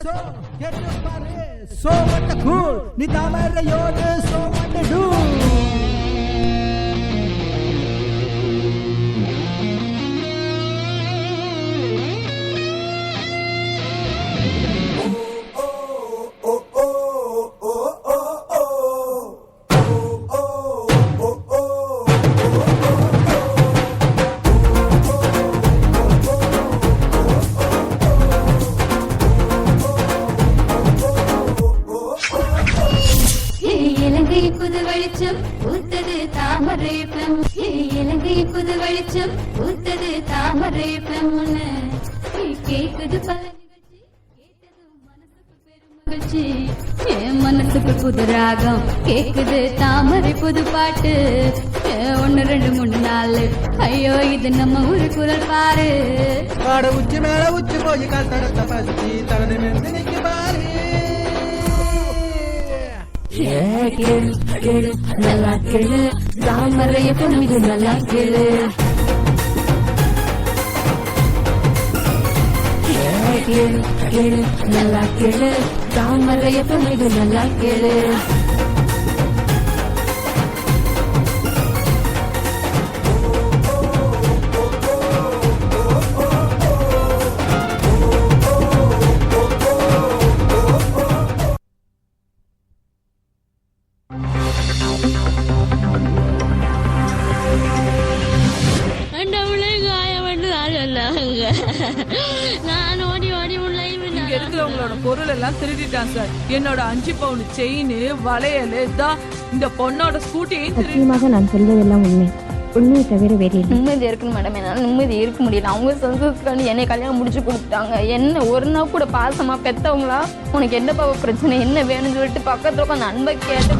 So get your party, so what the cool, ni tamara yod, so what to do. மனசுக்கு புது ராகம் கேக்குது தாமரை புது பாட்டு 1 2 3 4 ஐயோ இது நம்ம ஊரு குரல் பாரு ஆட உச்சி மேல உச்சி போய் கத்தரத்த பசி தரது மெந்தினிக்கு பாரு கேளு கேளு நல்லா கேளு தாமரைய பொண்ணு நல்லா கேளு கேளு கேளு நல்லா கேளு தாமரைய பொண்ணு நல்லா கேளு இருக்கிறவங்களோட பொருள் எல்லாம் திருடிட்டான் சார். என்னோட 5 பவுன் செயின், வளையல் தான் இந்த பொண்ணோட ஸ்கூட்டியையும் சத்தியமாக நான் சொல்வதெல்லாம் உண்மை. உண்மையை தவிர வேறு நிம்மதி இருக்குன்னு மேடம். என்னால் நிம்மதி இருக்க முடியல. அவங்க சந்தோஷத்துக்காண்டி என்னை கல்யாணம் முடிச்சு கொடுத்தாங்க. என்ன ஒரு நாள் கூட பாசமா பெத்தவங்களா உனக்கு என்ன பாவ பிரச்சனை என்ன வேணும்னு சொல்லிட்டு பக்கத்துல உட்காந்து அன்பை கேட்டு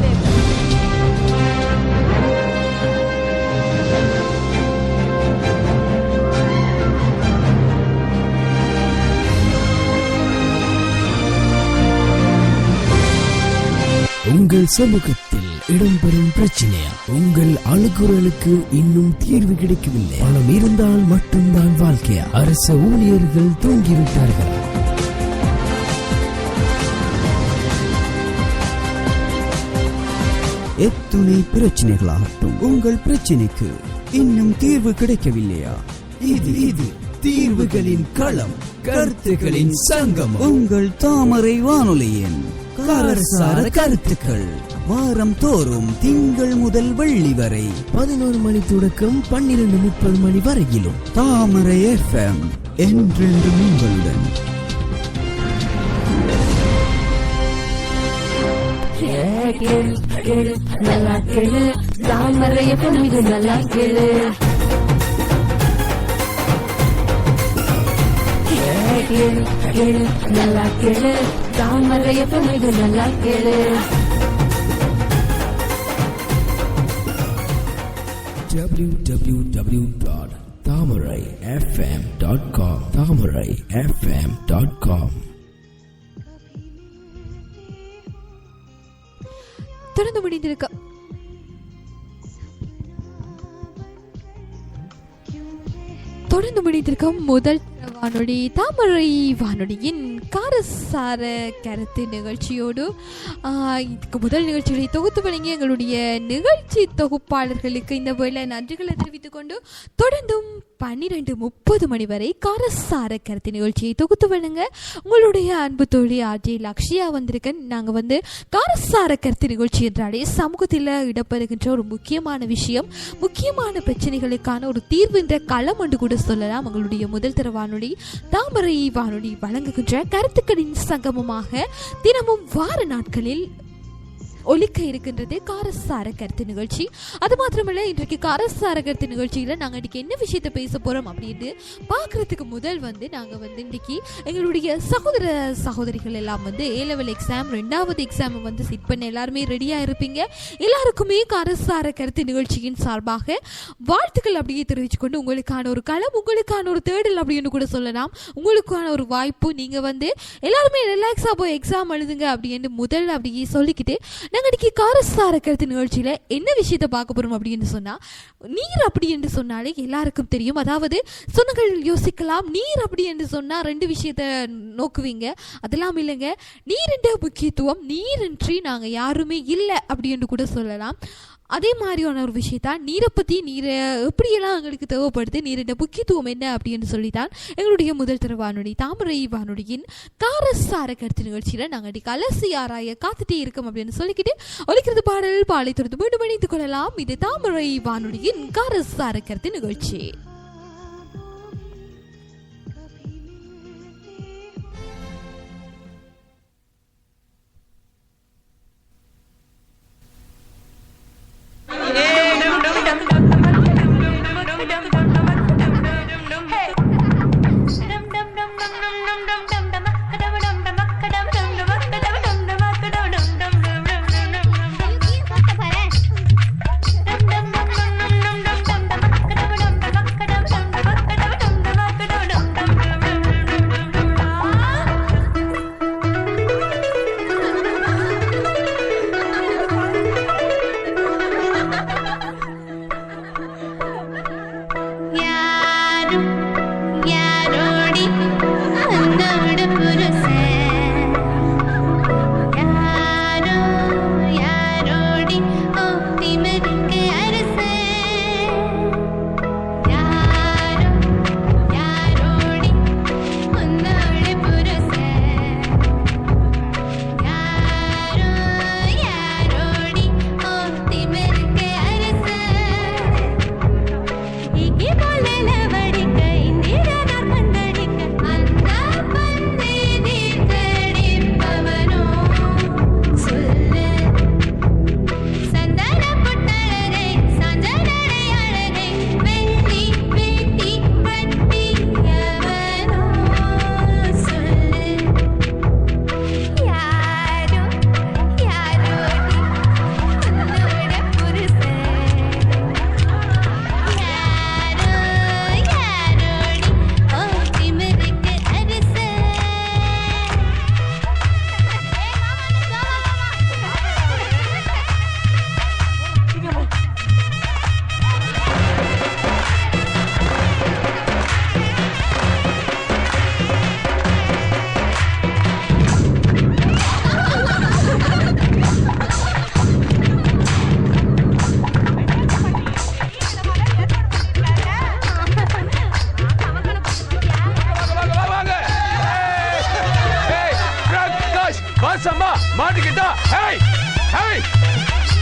உங்கள் சமூகத்தில் இடம்பெறும் பிரச்சனையா? உங்கள் அழுகுறலுக்கு இன்னும் தீர்வு கிடைக்கவில்லை. பணம் இருந்தால் மட்டும்தான் வாழ்க்கையா? அரசு ஊழியர்கள் தூங்கிவிட்டார்கள். எத்துணை பிரச்சனைகளாகட்டும், உங்கள் பிரச்சனைக்கு இன்னும் தீர்வு கிடைக்கவில்லையா? இது தீர்வுகளின் களம், கருத்துகளின் சங்கம். உங்கள் தாமரை வானொலியின் காரசார கருத்துக்கள் வாரம் தோறும் திங்கள் முதல் வெள்ளி வரை 11 மணி தொடக்கம் 12:30 மணி வரையிலும் தாமரை FM என்றென்றும் உங்களுடன். கேளு கேளு நல்லா கேளு தாமரைய பொண்ணு நல்லா கேளு கேளு கேளு நல்லா கேளு தாமரைய பொண்ணு நல்லா கேளு www.thamarayfm.com thamarayfm.com. தொடர்ந்து முடிந்திருக்க முதல் வானொலி தாமரை வானொலியின் காரசார கருத்து நிகழ்ச்சியோடு இதுக்கு முதல் நிகழ்ச்சிகளை தொகுத்து வழங்கிய எங்களுடைய நிகழ்ச்சி தொகுப்பாளர்களுக்கு இந்த வேளை நன்றிகளை தெரிவித்துக் கொண்டு தொடர்ந்தும் 12:30 மணி வரை காரசார கருத்து நிகழ்ச்சியை தொகுத்து வழங்க உங்களுடைய அன்பு தோழி ஆர்ஜே லக்ஷியா வந்திருக்கேன். நாங்கள் காரசார கருத்து நிகழ்ச்சி என்றாலே சமூகத்தில் இடம்பெறுகின்ற ஒரு முக்கியமான விஷயம், முக்கியமான பிரச்சனைகளுக்கான ஒரு தீர்வு என்ற களம் என்று கூட சொல்லலாம். எங்களுடைய முதல் தர வானொலி தாமரை வானொலி வழங்குகின்ற கருத்துக்களின் சங்கமமாக தினமும் வார நாட்களில் ஒலிக்க இருக்கின்றது காரசார கருத்து நிகழ்ச்சி. அது மாத்திரமல்ல, இன்றைக்கு காரசார கருத்து நிகழ்ச்சியில் நாங்கள் இன்றைக்கி என்ன விஷயத்தை பேச போகிறோம் அப்படின்னு பார்க்குறதுக்கு முதல் நாங்கள் இன்றைக்கி எங்களுடைய சகோதர சகோதரிகள் எல்லாம் A-level எக்ஸாம் 2வது எக்ஸாம் சிட் பண்ண எல்லாருமே ரெடியாக இருப்பீங்க. எல்லாருக்குமே காரசார கருத்து நிகழ்ச்சியின் சார்பாக வாழ்த்துக்கள் அப்படியே தெரிவிச்சுக்கொண்டு உங்களுக்கான ஒரு களம், உங்களுக்கான ஒரு தேடல் அப்படின்னு கூட சொல்லலாம், உங்களுக்கான ஒரு வாய்ப்பு. நீங்கள் எல்லாருமே ரிலாக்ஸாக போய் எக்ஸாம் எழுதுங்க அப்படின்னு முதல்ல அப்படியே சொல்லிக்கிட்டு நாங்கள் இன்றைக்கி காரசார கருத்து நிகழ்ச்சியில் என்ன விஷயத்தை பார்க்க போகிறோம் அப்படின்னு சொன்னால், நீர் அப்படி என்று சொன்னாலே எல்லாருக்கும் தெரியும். அதாவது சொன்னங்கள் யோசிக்கலாம், நீர் அப்படி என்று சொன்னால் ரெண்டு விஷயத்தை நோக்குவீங்க. அதெல்லாம் இல்லைங்க, நீரின் முக்கியத்துவம், நீரின்றி நாங்கள் யாருமே இல்லை அப்படி என்று கூட சொல்லலாம். அதே மாதிரியான ஒரு விஷயத்தான் நீரை பற்றி, நீரை எப்படியெல்லாம் எங்களுக்கு தேவைப்படுது, நீரின் முக்கியத்துவம் என்ன அப்படின்னு சொல்லித்தான் எங்களுடைய முதல் தர வானொலி தாமரை வானொலியின் காரசார கருத்து நிகழ்ச்சியில் நாங்கள் அடி கலசி ஆராய காத்துட்டே இருக்கோம் அப்படின்னு சொல்லிக்கிட்டு ஒலிக்கிறது பாடல் பாலை தொடர்ந்து மீண்டும் இணைத்துக் கொள்ளலாம். இது தாமரை வானொலியின் காரசார கருத்து நிகழ்ச்சி.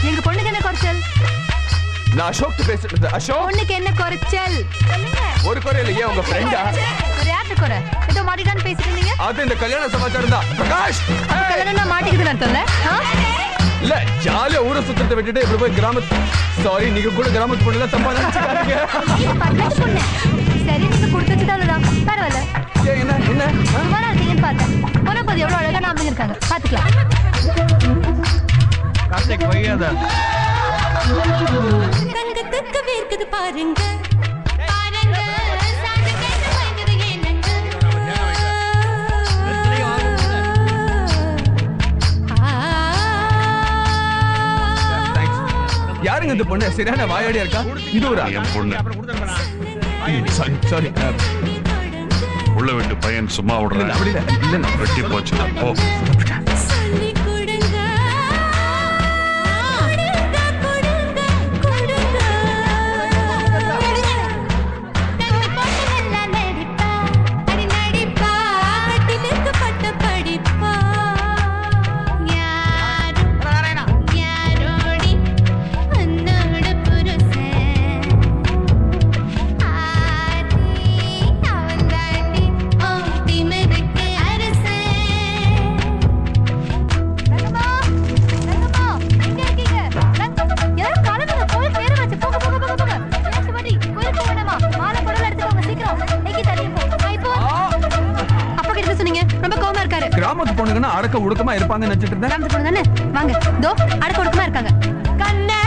எங்க பொண்ணுக்கு என்ன குறைச்சல்? நான் அசோக் பேசுறது. அசோக், பொண்ணுக்கு என்ன குறைச்சல்? ஒரு குறை இல்லையே, உங்க ஃப்ரெண்டா? ஒரு யாரு குறை? ஏதோ மாட்டிட்டான்னு பேசிட்டீங்க. அது இந்த கல்யாண சமாச்சாரம் தான். பிரகாஷ், கல்யாணம்னா மாட்டிக்குதுன்னு அர்த்தம்ல? இல்ல, ஜாலியா ஊரை சுத்தத்தை விட்டுட்டு இப்படி போய் கிராமத்து, சாரி நீங்க கூட கிராமத்து பொண்ணு தான் தப்பா நினைச்சுக்காதீங்க. பக்கத்து பொண்ணு. சரி, நீங்க கொடுத்துச்சுதான் பரவாயில்ல. என்ன என்ன சுமாரா இருக்கீங்கன்னு பார்த்தேன். போன போது எவ்வளவு அழகான ஆம்பளைங்க இருக்காங்க, பாத்துக்கலாம். கார்த்திக் வையாத தங்கத்துக்கு வேர்க்குது பாருங்க பாருங்க, சாந்து கேட்டு வாங்குது ஏனங்க. யாருங்க இந்த பொண்ணு? சரியான வாயாடியா இருக்கா. இது ஒரு என் பொண்ணு. சாரி உள்ள விட்டு பையன் சும்மா விடுறேன். அப்படி இல்ல, வெட்டி போச்சு. ஓ, கிராமத்து பொண்ணுங்கன்னா அடக்க ஒடுக்கமா இருப்பாங்கன்னு நினைச்சிட்டு இருந்தேன். கிராமத்து பொண்ணு தானே? வாங்க, தோ அடக்க ஒடுக்கமா இருக்காங்க. கண்ணே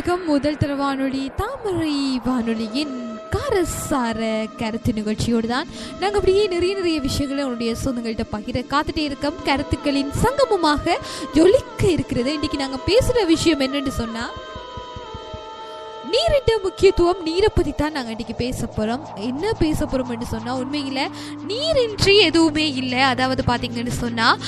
இருக்கும் முதல் தர வானொலி தாமரை வானொலியின் காரசார கருத்து நிகழ்ச்சியோடு தான் நாங்கள் அப்படியே நிறைய விஷயங்களை உங்களுடைய சொந்தங்கள்கிட்ட பகிர காத்துட்டே இருக்கோம். கருத்துக்களின் சங்கமமாக ஜொலிக்க இருக்கிறது. இன்றைக்கி நாங்கள் பேசுகிற விஷயம் என்னன்னு சொன்னால், நீரிட்ட முக்கியத்துவம். நீரை பற்றி தான் நாங்கள் இன்றைக்கி பேச போகிறோம். என்ன பேச போகிறோம்னு சொன்னால், உண்மையில் நீரின்றி எதுவுமே இல்லை. அதாவது பார்த்தீங்கன்னு சொன்னால்,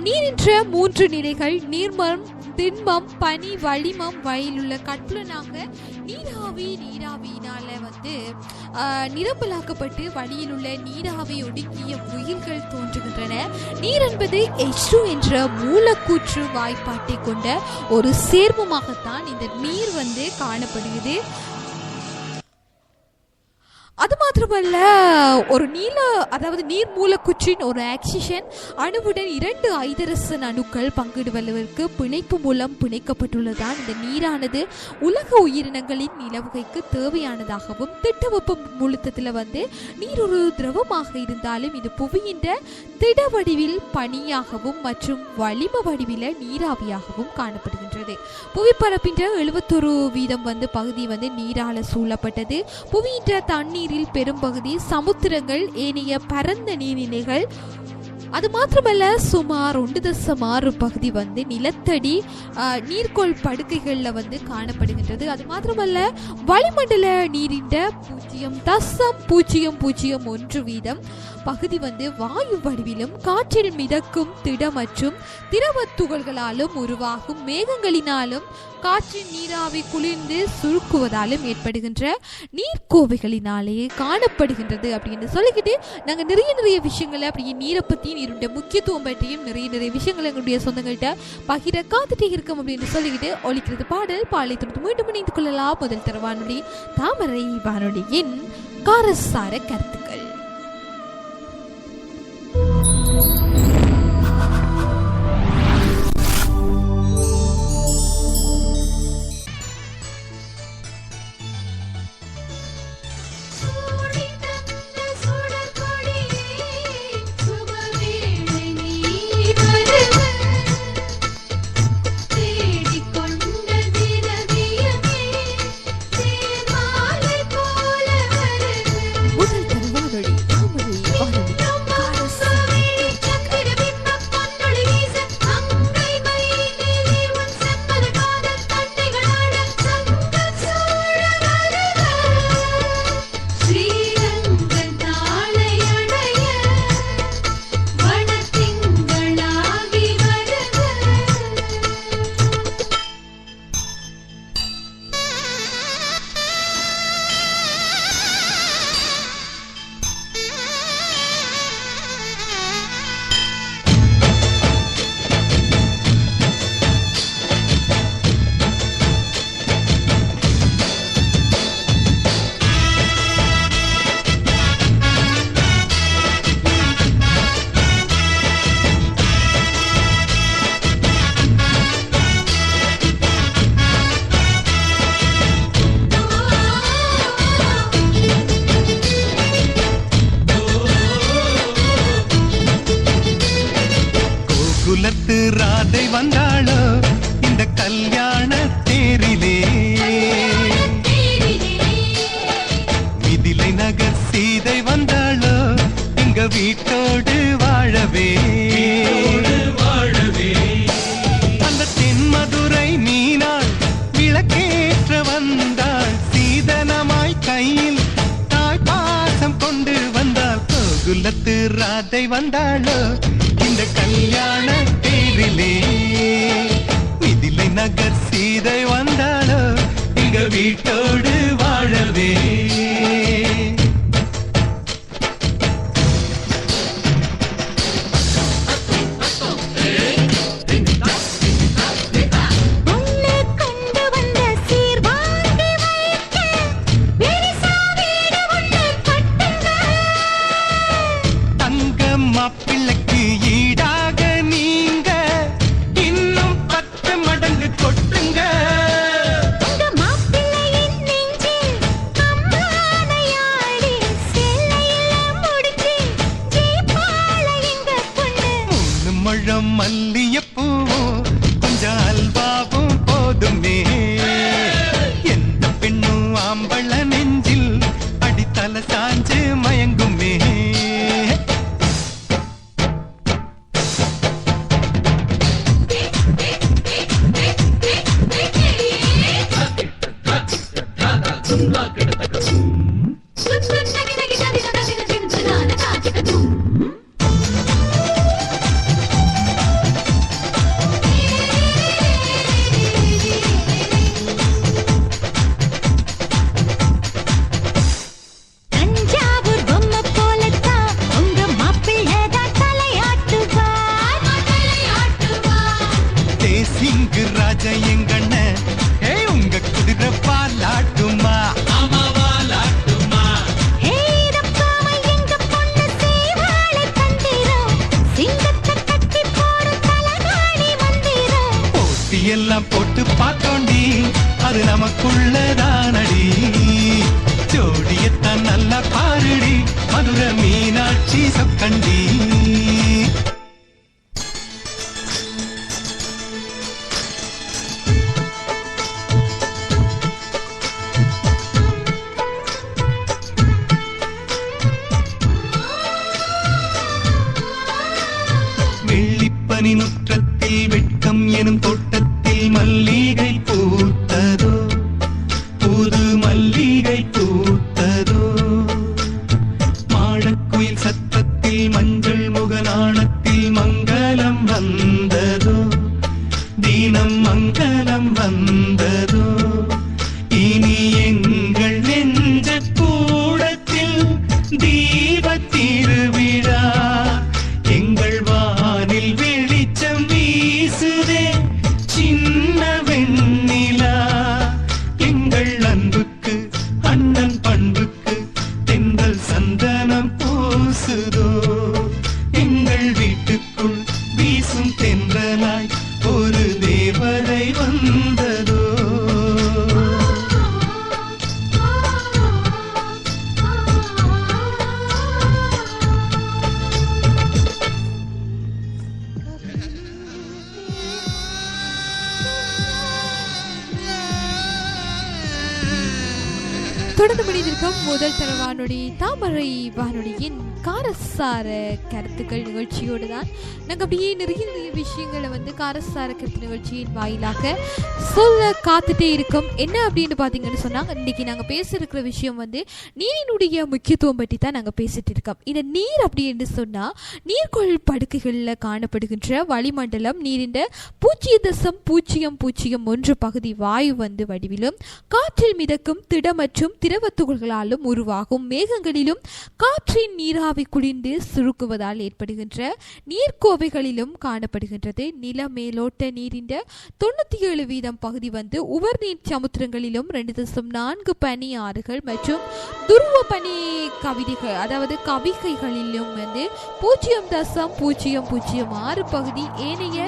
நீரின்ற 3 நிலைகள்: நீர்மம், திண்மம், பனி, வளிமம். வயலுள்ள கட்புலனாக நீராவியினால நிரம்பலாக்கப்பட்டு வழியில் உள்ள நீராவி ஒடுக்கிய உயிர்கள் தோன்றுகின்றன. நீர் என்பது H2 என்ற மூலக்கூற்று வாய்ப்பாட்டை கொண்ட ஒரு சேர்மமாகத்தான் இந்த நீர் காணப்படுகிறது. அது மாத்திரமல்ல, ஒரு நீர் மூலக்கூற்றின் ஒரு ஆக்சிஜன் அணுவுடன் 2 ஐதரசன் அணுக்கள் பங்கிடுவதற்கு பிணைப்பு மூலம் பிணைக்கப்பட்டுள்ளதான் இந்த நீரானது உலக உயிரினங்களின் நிலவுகைக்கு தேவையானதாகவும், திட்டவெப்ப மூலத்தில் நீர் ஒரு திரவமாக இருந்தாலும் இது புவியின் திட வடிவில் பனியாகவும் மற்றும் வளிம வடிவில் நீராவியாகவும் காணப்படுகின்றது. புவிப்பரப்பின் 71% பகுதி நீரால சூழப்பட்டது. புவியின் தண்ணீர் பெரும்பகுதி சமுத்திரங்கள், ஏனைய பரந்த நீர்நிலைகள். அது மாத்திரமல்ல, சுமார் 1.6 பகுதி நிலத்தடி நீர்கோள் படுக்கைகளில் காணப்படுகின்றது. அது மாத்திரமல்ல, வளிமண்டல நீரின் 0.001% பகுதி வாயு வடிவிலும் காற்றில் மிதக்கும் திட மற்றும் திரவ துகள்களாலும் உருவாகும் மேகங்களினாலும் காற்றின் நீராவி குளிர்ந்து சுருக்குவதாலும் ஏற்படுகின்ற நீர்க்கோவைகளினாலேயே காணப்படுகின்றது அப்படின்னு சொல்லிக்கிட்டு நாங்கள் நிறைய விஷயங்களை அப்படியே நீரை பற்றி, நீருடைய முக்கியத்துவம் பற்றியும் நிறைய விஷயங்களை எங்களுடைய சொந்தங்கள்கிட்ட பகிர காத்துட்டே இருக்கும் அப்படின்னு சொல்லிக்கிட்டு ஒலிக்கிறது பாடல். பாலை தொடர்ந்து மீண்டும் இணைந்து கொள்ளலாம். முதல் தர வானொலி தாமரை வானொலியின் காரசார கருத்துக்கள். ராதை வந்தாளோ இந்த கல்யாண தேரிலே, மிதிலை நகர் சீதை வந்தாளோ எங்க வீட்டோடு வாழவே. அந்த தென்மதுரை மீனாள் விளக்கேற்ற வந்தாள், சீதனமாய் கையில் தாய் பாசம் கொண்டு வந்தாள். கோகுலத்து ராதை வந்தாளோ இந்த கல்யாண தேரிலே, மிதிலை நகர் சீதை வந்தாளோ எங்க வீட்டோடு வாழவே. மாப்பிள்ளையின் மாம்பழ நெஞ்சில் அடித்தல சாஞ்சு மயங்குமே. எல்லாம் போட்டு பார்த்தோண்டி அது நமக்குள்ளதானடி. ஜோடியத்தான் நல்லா பாருடி மதுரை மீனாட்சி சொக்கண்டி. வெள்ளிப்பனி முற்றத்தில் வெட்கம் எனும் தோட்டத்தில் மல்லிகை பூத்ததோ, புது மல்லிகை பூத்ததோ. மாடக்குயில் சத்தத்தில் மஞ்சள் முகநாணத்தில் மங்களம் வந்ததோ, தினம் மங்களம் வந்ததோ. இனி எங்கள் நெஞ்ச கூடத்தில் தீப திருவிழா. எங்கள் வானில் வெளிச்சம் வீசுதே சின்ன வெண்ணிலா. எங்கள் அன்புக்கு அண்ணன் பண்புக்கு தென்றல் சந்தனம் பூசுதோ. எங்கள் வீட்டுக்குள் வீசும் தென்றலாய் ஒரு தேவதை வந்ததோ. தொடர்ந்து மனிதர்க்கும் முதல் தர வானொலி தாமரை வானொலியின் காரசார கருத்துக்கள் நிகழ்ச்சியோடு தான் நாங்கள் அப்படியே நிறைய விஷயங்களை வந்து காரசார கருத்து நிகழ்ச்சியின் வாயிலாக சொல்ல காத்துட்டே இருக்கோம். என்ன அப்படின்னு பார்த்தீங்கன்னு சொன்னாங்க, இன்றைக்கி நாங்கள் பேசியிருக்கிற விஷயம் வந்து நீரினுடைய முக்கியத்துவம் பற்றி தான் நாங்கள் பேசிகிட்டு இருக்கோம். இந்த நீர் அப்படின்னு சொன்னால் நீர்கோள் படுக்கைகளில் காணப்படுகின்ற வளிமண்டலம் நீரின் 0.001 பகுதி வாயு வந்து வடிவிலும் காற்றில் மிதக்கும் திட மற்றும் திரவ துகள்களாலும் உருவாகும் மேகங்களிலும் காற்றின் நீராவி குளிர்ந்து சுருக்குவதால் ஏற்படுகின்ற நீர்க்கோவைகளிலும் காணப்படுகின்றது. நில மேலோட்ட நீரின் 97% பகுதி வந்து உவர்நீர் சமுத்திரங்களிலும் 2.4 பனி ஆறுகள் மற்றும் துருவ பனி கவிதைகள் அதாவது கவிகைகளிலும் வந்து 0.006 பகுதி ஏனைய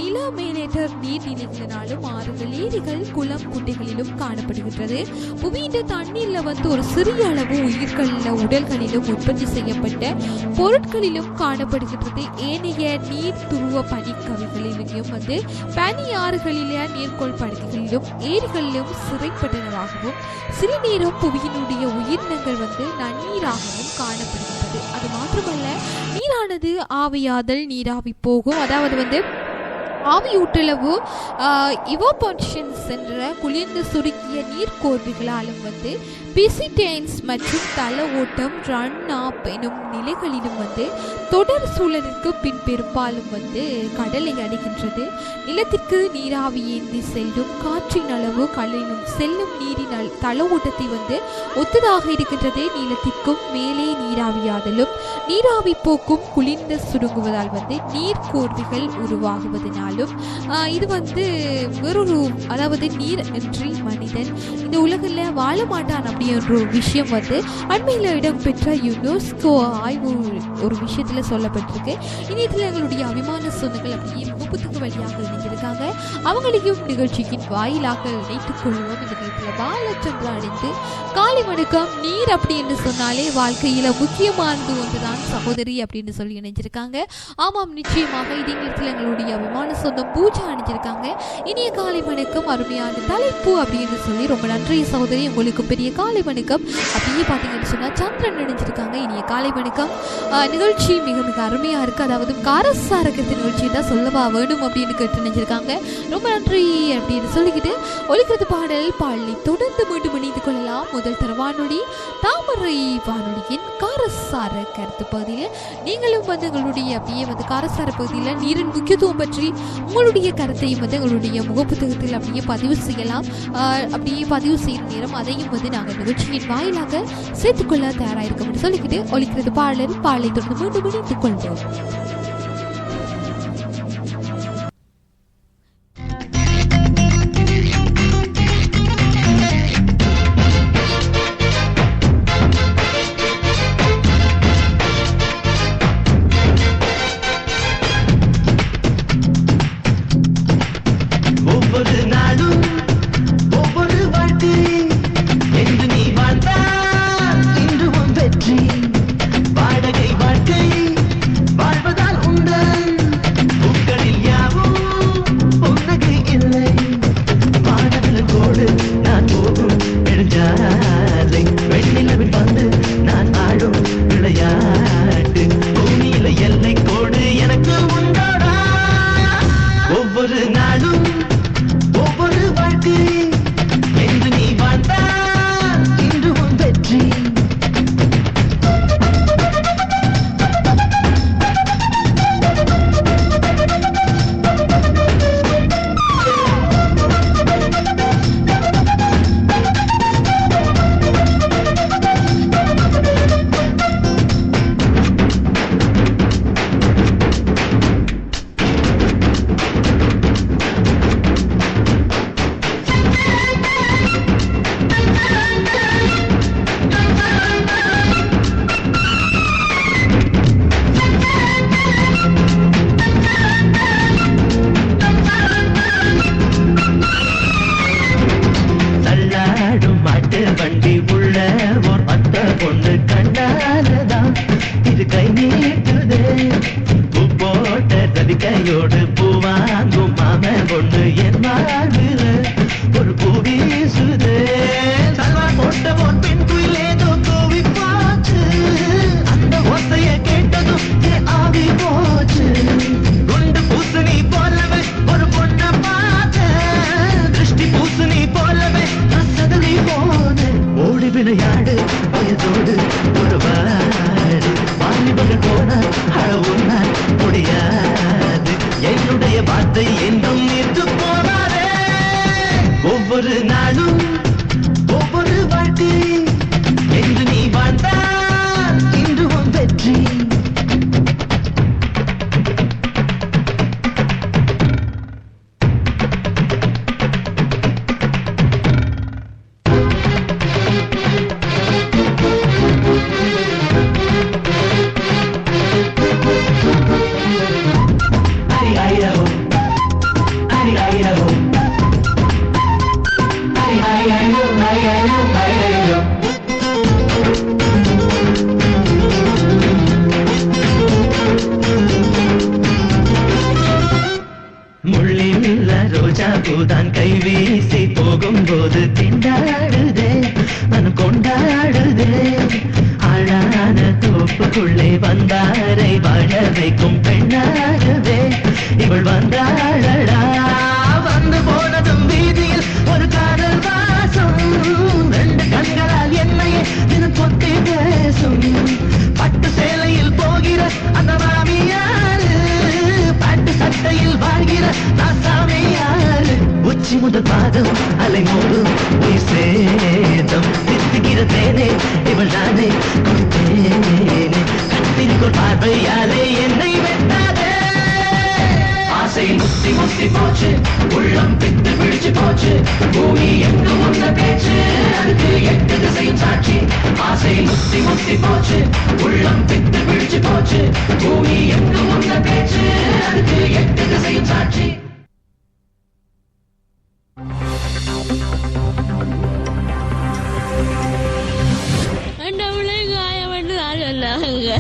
நில மேலேற்ற நீர்நிலைகளினாலும் ஆறுகள் ஏரிகள் குளம் குட்டைகளிலும் காணப்படுகின்றது. புவியின் தண்ணீர்ல வந்து ஒரு சிறிய அளவு உயிர்களில் உடல்களிலும் உற்பத்தி செய்யப்பட்ட பொருட்களிலும் காணப்படுகின்றது. ஏனைய நீர் துருவ பனிக்கவிகளிலும் வந்து பனி ஆறுகளிலே நீர்கோள் படுகைகளிலும் ஏரிகளிலும் சிறைப்பட்டனவாகவும் சில நேரம் புவியினுடைய உயிரினங்கள் வந்து நன்னீராகவும் காணப்படுகின்றது. அது மாத்திரமல்ல, நீரானது ஆவியாதல் நீராவி போகும், அதாவது வந்து ஆவியூட்டளவு இவாபரேஷன்ஸ் என்ற குளிர்ந்து சுருக்கிய நீர்க்கோர்வைகளாலும் வந்து பிசிடெயின்ஸ் மற்றும் தல ஓட்டம் ரன் ஆப் எனும் நிலைகளிலும் வந்து தொடர் சூழலுக்கு பின் பெரும்பாலும் வந்து கடலை அடைகின்றது. நிலத்திற்கு நீராவி ஏந்தி செல்லும் காற்றின் அளவு கடலிலும் செல்லும் நீரின் தல ஓட்டத்தை வந்து ஒத்ததாக இருக்கின்றது. நிலத்திற்கும் மேலே நீராவியாதலும் நீராவி போக்கும் குளிர்ந்து சுருங்குவதால் வந்து நீர்க்கோர்வைகள் உருவாகுவதனாலும் இது வந்து வேறொரு அதாவது நீர் இன்றி மனிதன் இந்த உலகில் வாழ மாட்டான் அப்படின்ற ஒரு விஷயம் வந்து அண்மையில் இடம்பெற்ற யுனெஸ்கோ ஆய்வு ஒரு விஷயத்தில் சொல்லப்பட்டிருக்கு. இனியத்தில் எங்களுடைய அபிமான சொந்தங்கள் அப்படியே முகப்புத்துக்கு வழியாக இணைந்திருக்காங்க. அவங்களையும் நிகழ்ச்சியின் வாயிலாக இணைத்துக் கொள்வோம். இந்த எங்களை பாலச்சந்திரா அடைந்து காலை வணக்கம். நீர் அப்படி என்று சொன்னாலே வாழ்க்கையில முக்கியமானது ஒன்றுதான் சகோதரி அப்படின்னு சொல்லி இணைஞ்சிருக்காங்க. ஆமாம், நிச்சயமாக இதே நேரத்தில் எங்களுடைய அபிமான சொந்தம் பூஜா அணிஞ்சிருக்காங்க. இனிய காலை வணக்கம், அருமையான தலைப்பு அப்படின்னு சொல்லி ரொம்ப நன்றி சகோதரி, உங்களுக்கு பெரிய காலை வணக்கம். அப்படியே பார்த்தீங்கன்னு சொன்னா சந்திரன் நினைஞ்சிருக்காங்க. இனிய காலை வணக்கம், நிகழ்ச்சி மிக மிக அருமையா இருக்கு, அதாவது காரசாரக்கத்து நிகழ்ச்சி தான் சொல்லவா வேணும் அப்படின்னு கேட்டு நினைச்சிருக்காங்க. ரொம்ப நன்றி அப்படின்னு சொல்லிக்கிட்டு ஒலிக்கிறது பாடல் பாடலை தொடர்ந்து மீண்டும் இணைந்து கொள்ளலாம். முதல் தர வானொலி தாமரை வானொலியின் காரசார கருத்து பகுதியில் நீங்களும் வந்து எங்களுடைய அப்படியே வந்து காரசார பகுதியில் நீரின் முக்கியத்துவம் பற்றி உங்களுடைய கருத்தையும் வந்து எங்களுடைய முகப்புத்தகத்தில் அப்படியே பதிவு செய்யலாம். அப்படியே பதிவு செய்யும் நேரம் அதையும் வந்து நாங்கள் நிகழ்ச்சியின் வாயிலாக சேர்த்துக்கொள்ள தயாராக சொல்லிக்கிட்டு ஒலிக்கிறது பாடல் பாடலை தொடர்ந்து மீண்டும் இணைந்து கொள்வோம். அவளை காயப்பட்டு தான் சொன்னாங்க.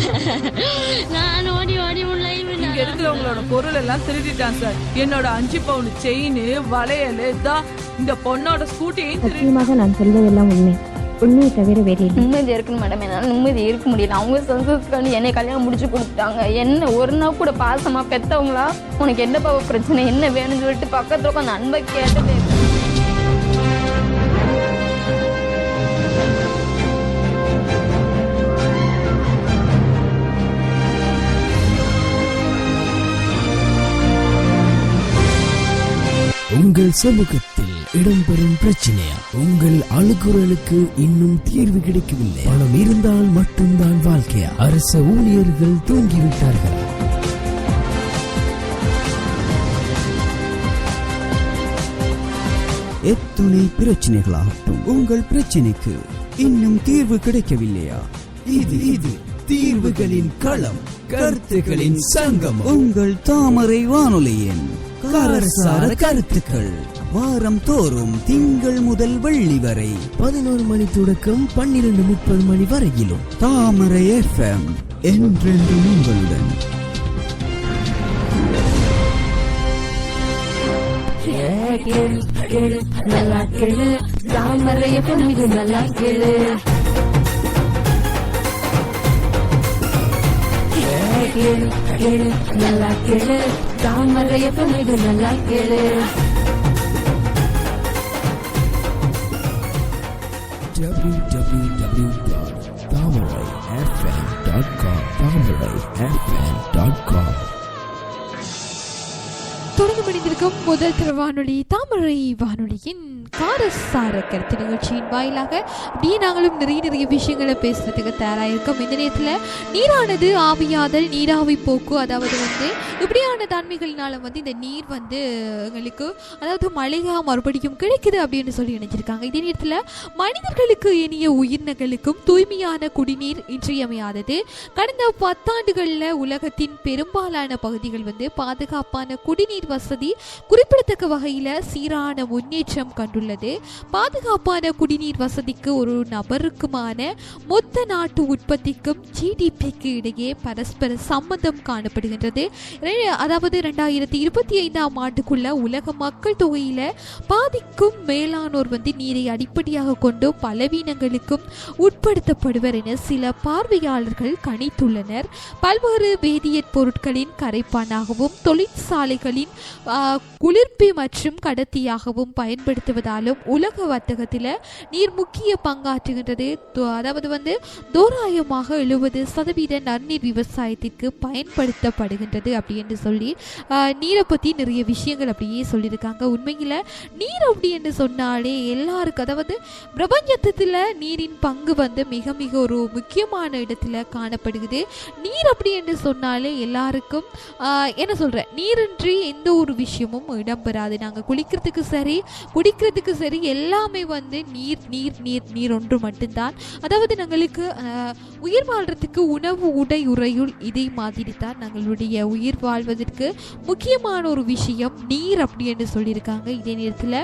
நான் ஓடி ஓடி உள்ளே இங்க இருக்கிறவங்களோட பொருள் எல்லாம் திருடிட்டான் சார். என்னோட 5 பவுன் செயின், வளையல், தான் இந்த பொண்ணோட ஸ்கூட்டியையும் சத்தியமாக நான் சொல்வதெல்லாம் உண்மை. உண்மையை தவிர வேறு இல்லை. நிம்மதி இருக்கணும் மேடம். என்னால் நிம்மதி இருக்க முடியல. அவங்க சந்தோஷத்துக்காண்டி என்னை கல்யாணம் முடிச்சு கொடுத்தாங்க. என்ன ஒரு நாள் கூட பாசமா பெத்தவங்களா உனக்கு என்ன பாவ பிரச்சனை, என்ன வேணும்னு சொல்லிட்டு பக்கத்துல உட்காந்து அன்பை கேட்டதே. உங்கள் சமூகத்தில் இடம்பெறும் பிரச்சனையா? உங்கள் அழுகுறலுக்கு இன்னும் தீர்வு கிடைக்கவில்லை. பணம் இருந்தால் மட்டும்தான் வாழ்க்கையா? அரச ஊழியர்கள் தூங்கிவிட்டார்களா? எத்துணை பிரச்சனைகளாகட்டும், உங்கள் பிரச்சனைக்கு இன்னும் தீர்வு கிடைக்கவில்லையா? இது தீர்வுகளின் களம், கருத்துகளின் சங்கம். உங்கள் தாமரை வானொலியின் காரசார கருத்துக்கள் வாரம் தோறும் திங்கள் முதல் வெள்ளி வரை 11 மணி தொடக்கம் 12:30 மணி வரையிலும் தாமரை FM என்றென்றும் உங்களுடன். நல்லா கேளு, தாமரை FM இது நல்லா கேளு. நல்லா கேளு, தாமரை FM இது நல்லா கேளு. தொடர்ந்து மணிந்திருக்கும் முதல் வானொலி தாமரை வானொலியின் காரசார கருத்து நிகழ்ச்சியின் வாயிலாக அப்படியே நாங்களும் நிறைய விஷயங்களை பேசுறதுக்கு தயாராயிருக்கோம். இந்த நேரத்தில் நீரானது ஆவியாதல், நீராவி போக்கு, அதாவது இப்படியான தன்மைகளினால இந்த நீர் எங்களுக்கு அதாவது மழையாக மறுபடியும் கிடைக்குது அப்படின்னு சொல்லி நினைச்சிருக்காங்க. இதே நேரத்தில் மனிதர்களுக்கு இனிய உயிரினங்களுக்கும் தூய்மையான குடிநீர் இன்றியமையாதது. கடந்த 10 ஆண்டுகளில் உலகத்தின் பெரும்பாலான பகுதிகள் பாதுகாப்பான குடிநீர் வசதி குறிப்பிடத்தக்க வகையில் சீரான முன்னேற்றம் கண்டுள்ளது. பாதுகாப்பான குடிநீர் வசதிக்கு ஒரு நபருக்குமான மொத்த நாட்டு உற்பத்திக்கும் GDPக்கு இடையே பரஸ்பர சம்பந்தம் காணப்படுகின்றது. அதாவது 2025ஆம் ஆண்டுக்குள்ள உலக மக்கள் தொகையில பாதிக்கும் மேலானோர் நீரை அடிப்படையாக கொண்டு பலவீனங்களுக்கும் உட்படுத்தப்படுவர் என சில பார்வையாளர்கள் கணித்துள்ளனர். பல்வேறு வேதியியற் பொருட்களின் கரைப்பானாகவும் தொழிற்சாலைகளின் குளிர்ப்பி மற்றும் கடத்தியாகவும் பயன்படுத்துவதாலும் உலக வர்த்தகத்தில் நீர் முக்கிய பங்காற்றுகின்றது. அதாவது தோராயமாக 70% நன்னீர் விவசாயத்திற்கு பயன்படுத்தப்படுகின்றது அப்படின்னு சொல்லி நீரை பற்றி நிறைய விஷயங்கள் அப்படியே சொல்லியிருக்காங்க. உண்மையில் நீர் அப்படி என்று சொன்னாலே எல்லாருக்கும், அதாவது பிரபஞ்சத்தில் நீரின் பங்கு மிக மிக ஒரு முக்கியமான இடத்துல காணப்படுகிறது. நீர் அப்படி என்று சொன்னாலே எல்லாருக்கும் என்ன சொல்கிறேன், நீரின்றி எந்த ஒரு விஷயமும் இடம்பெறாது. நாங்கள் குளிக்கிறதுக்கு சரி, குடிக்கிறதுக்கு சரி, எல்லாமே நீர் நீர் நீர் நீர் ஒன்று மட்டும்தான். அதாவது நாங்களுக்கு உயிர் வாழ்றதுக்கு உணவு, உடை, உறையுள் இதே மாதிரி தான் நாங்களுடைய உயிர் வாழ்வதற்கு முக்கியமான ஒரு விஷயம் நீர் அப்படி என்று சொல்லியிருக்காங்க. இதே நேரத்தில்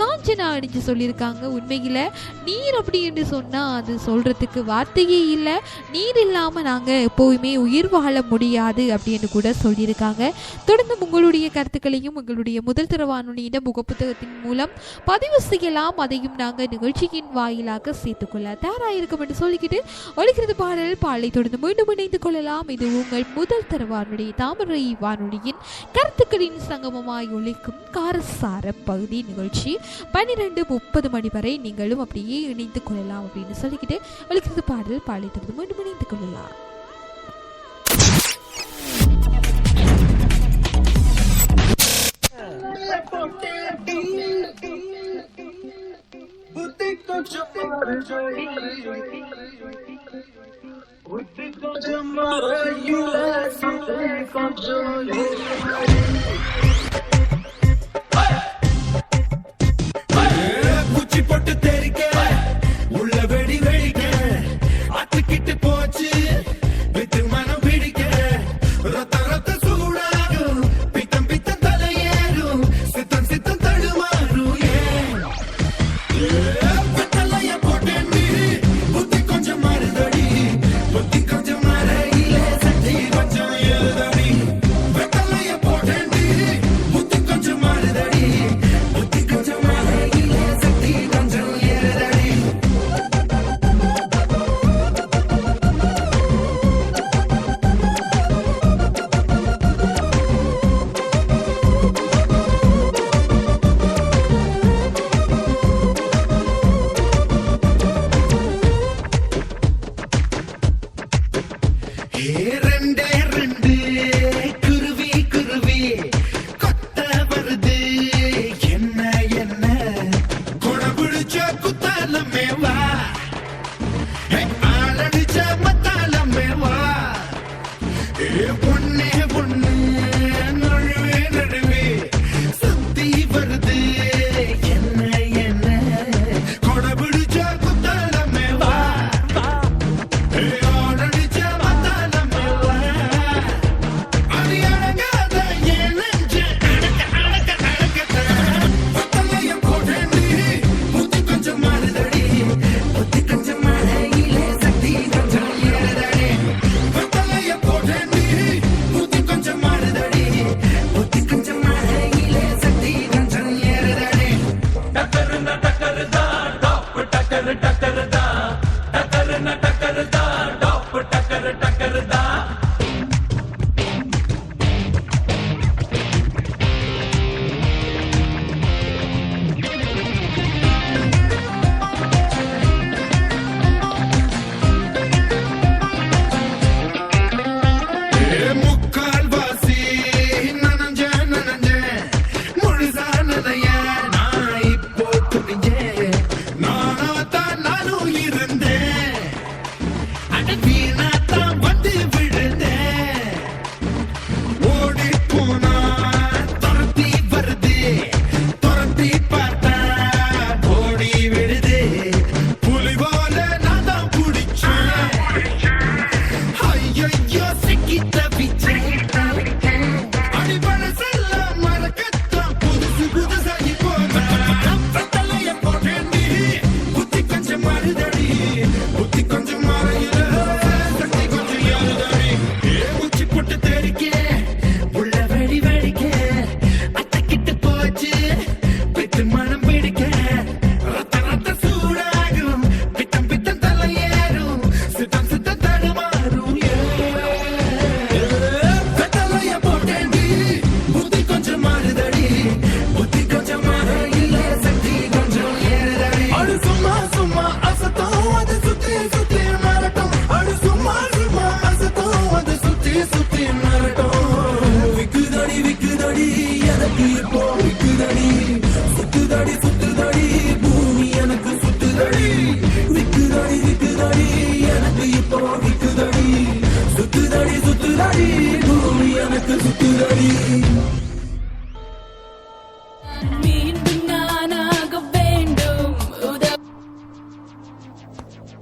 காஞ்சனா அடிச்சு சொல்லியிருக்காங்க, உண்மையில் நீர் அப்படி என்று சொன்னால் அது சொல்கிறதுக்கு வார்த்தையே இல்லை. நீர் இல்லாமல் நாங்கள் எப்போவுமே உயிர் வாழ முடியாது அப்படின்னு கூட சொல்லியிருக்காங்க. தொடர்ந்து உங்களுடைய கருத்துக்களையும் உங்களுடைய முதல் தர வானொலியின் முகப்புத்தகத்தின் மூலம் பதிவு செய்யலாம். அதையும் நாங்கள் நிகழ்ச்சியின் வாயிலாக சேர்த்துக்கொள்ள தயாராயிருக்கும் என்று சொல்லிக்கிட்டு ஒழிக்கிறது பாடல் பாலை தொடர்ந்து மீண்டும் இணைந்து கொள்ளலாம். இது உங்கள் முதல் தர வானொலி தாமரை வானொலியின் கருத்துக்களின் சங்கமமாய் ஒழிக்கும் காரசார பகுதி நிகழ்ச்சி 12:30 மணி வரை நீங்களும் அப்படியே இணைந்து கொள்ளலாம் அப்படின்னு சொல்லிக்கிட்டு ஒழிக்கிறது பாடல் பாலை தொடர்ந்து மீண்டும் இணைந்து கொள்ளலாம். குச்சி போட்டு தெரிக்க உள்ள வெடி வெடிக்க அத்துக்கிட்டு போச்சு வித்து மனம் பிடிக்க ரத்த ரத்த சூடாகும் பித்தம் பித்தம் தலையேறும் சித்தம் சித்தம் தடுமாறும் வெத்தலைய போட்டேன் புத்தி கொஞ்சம்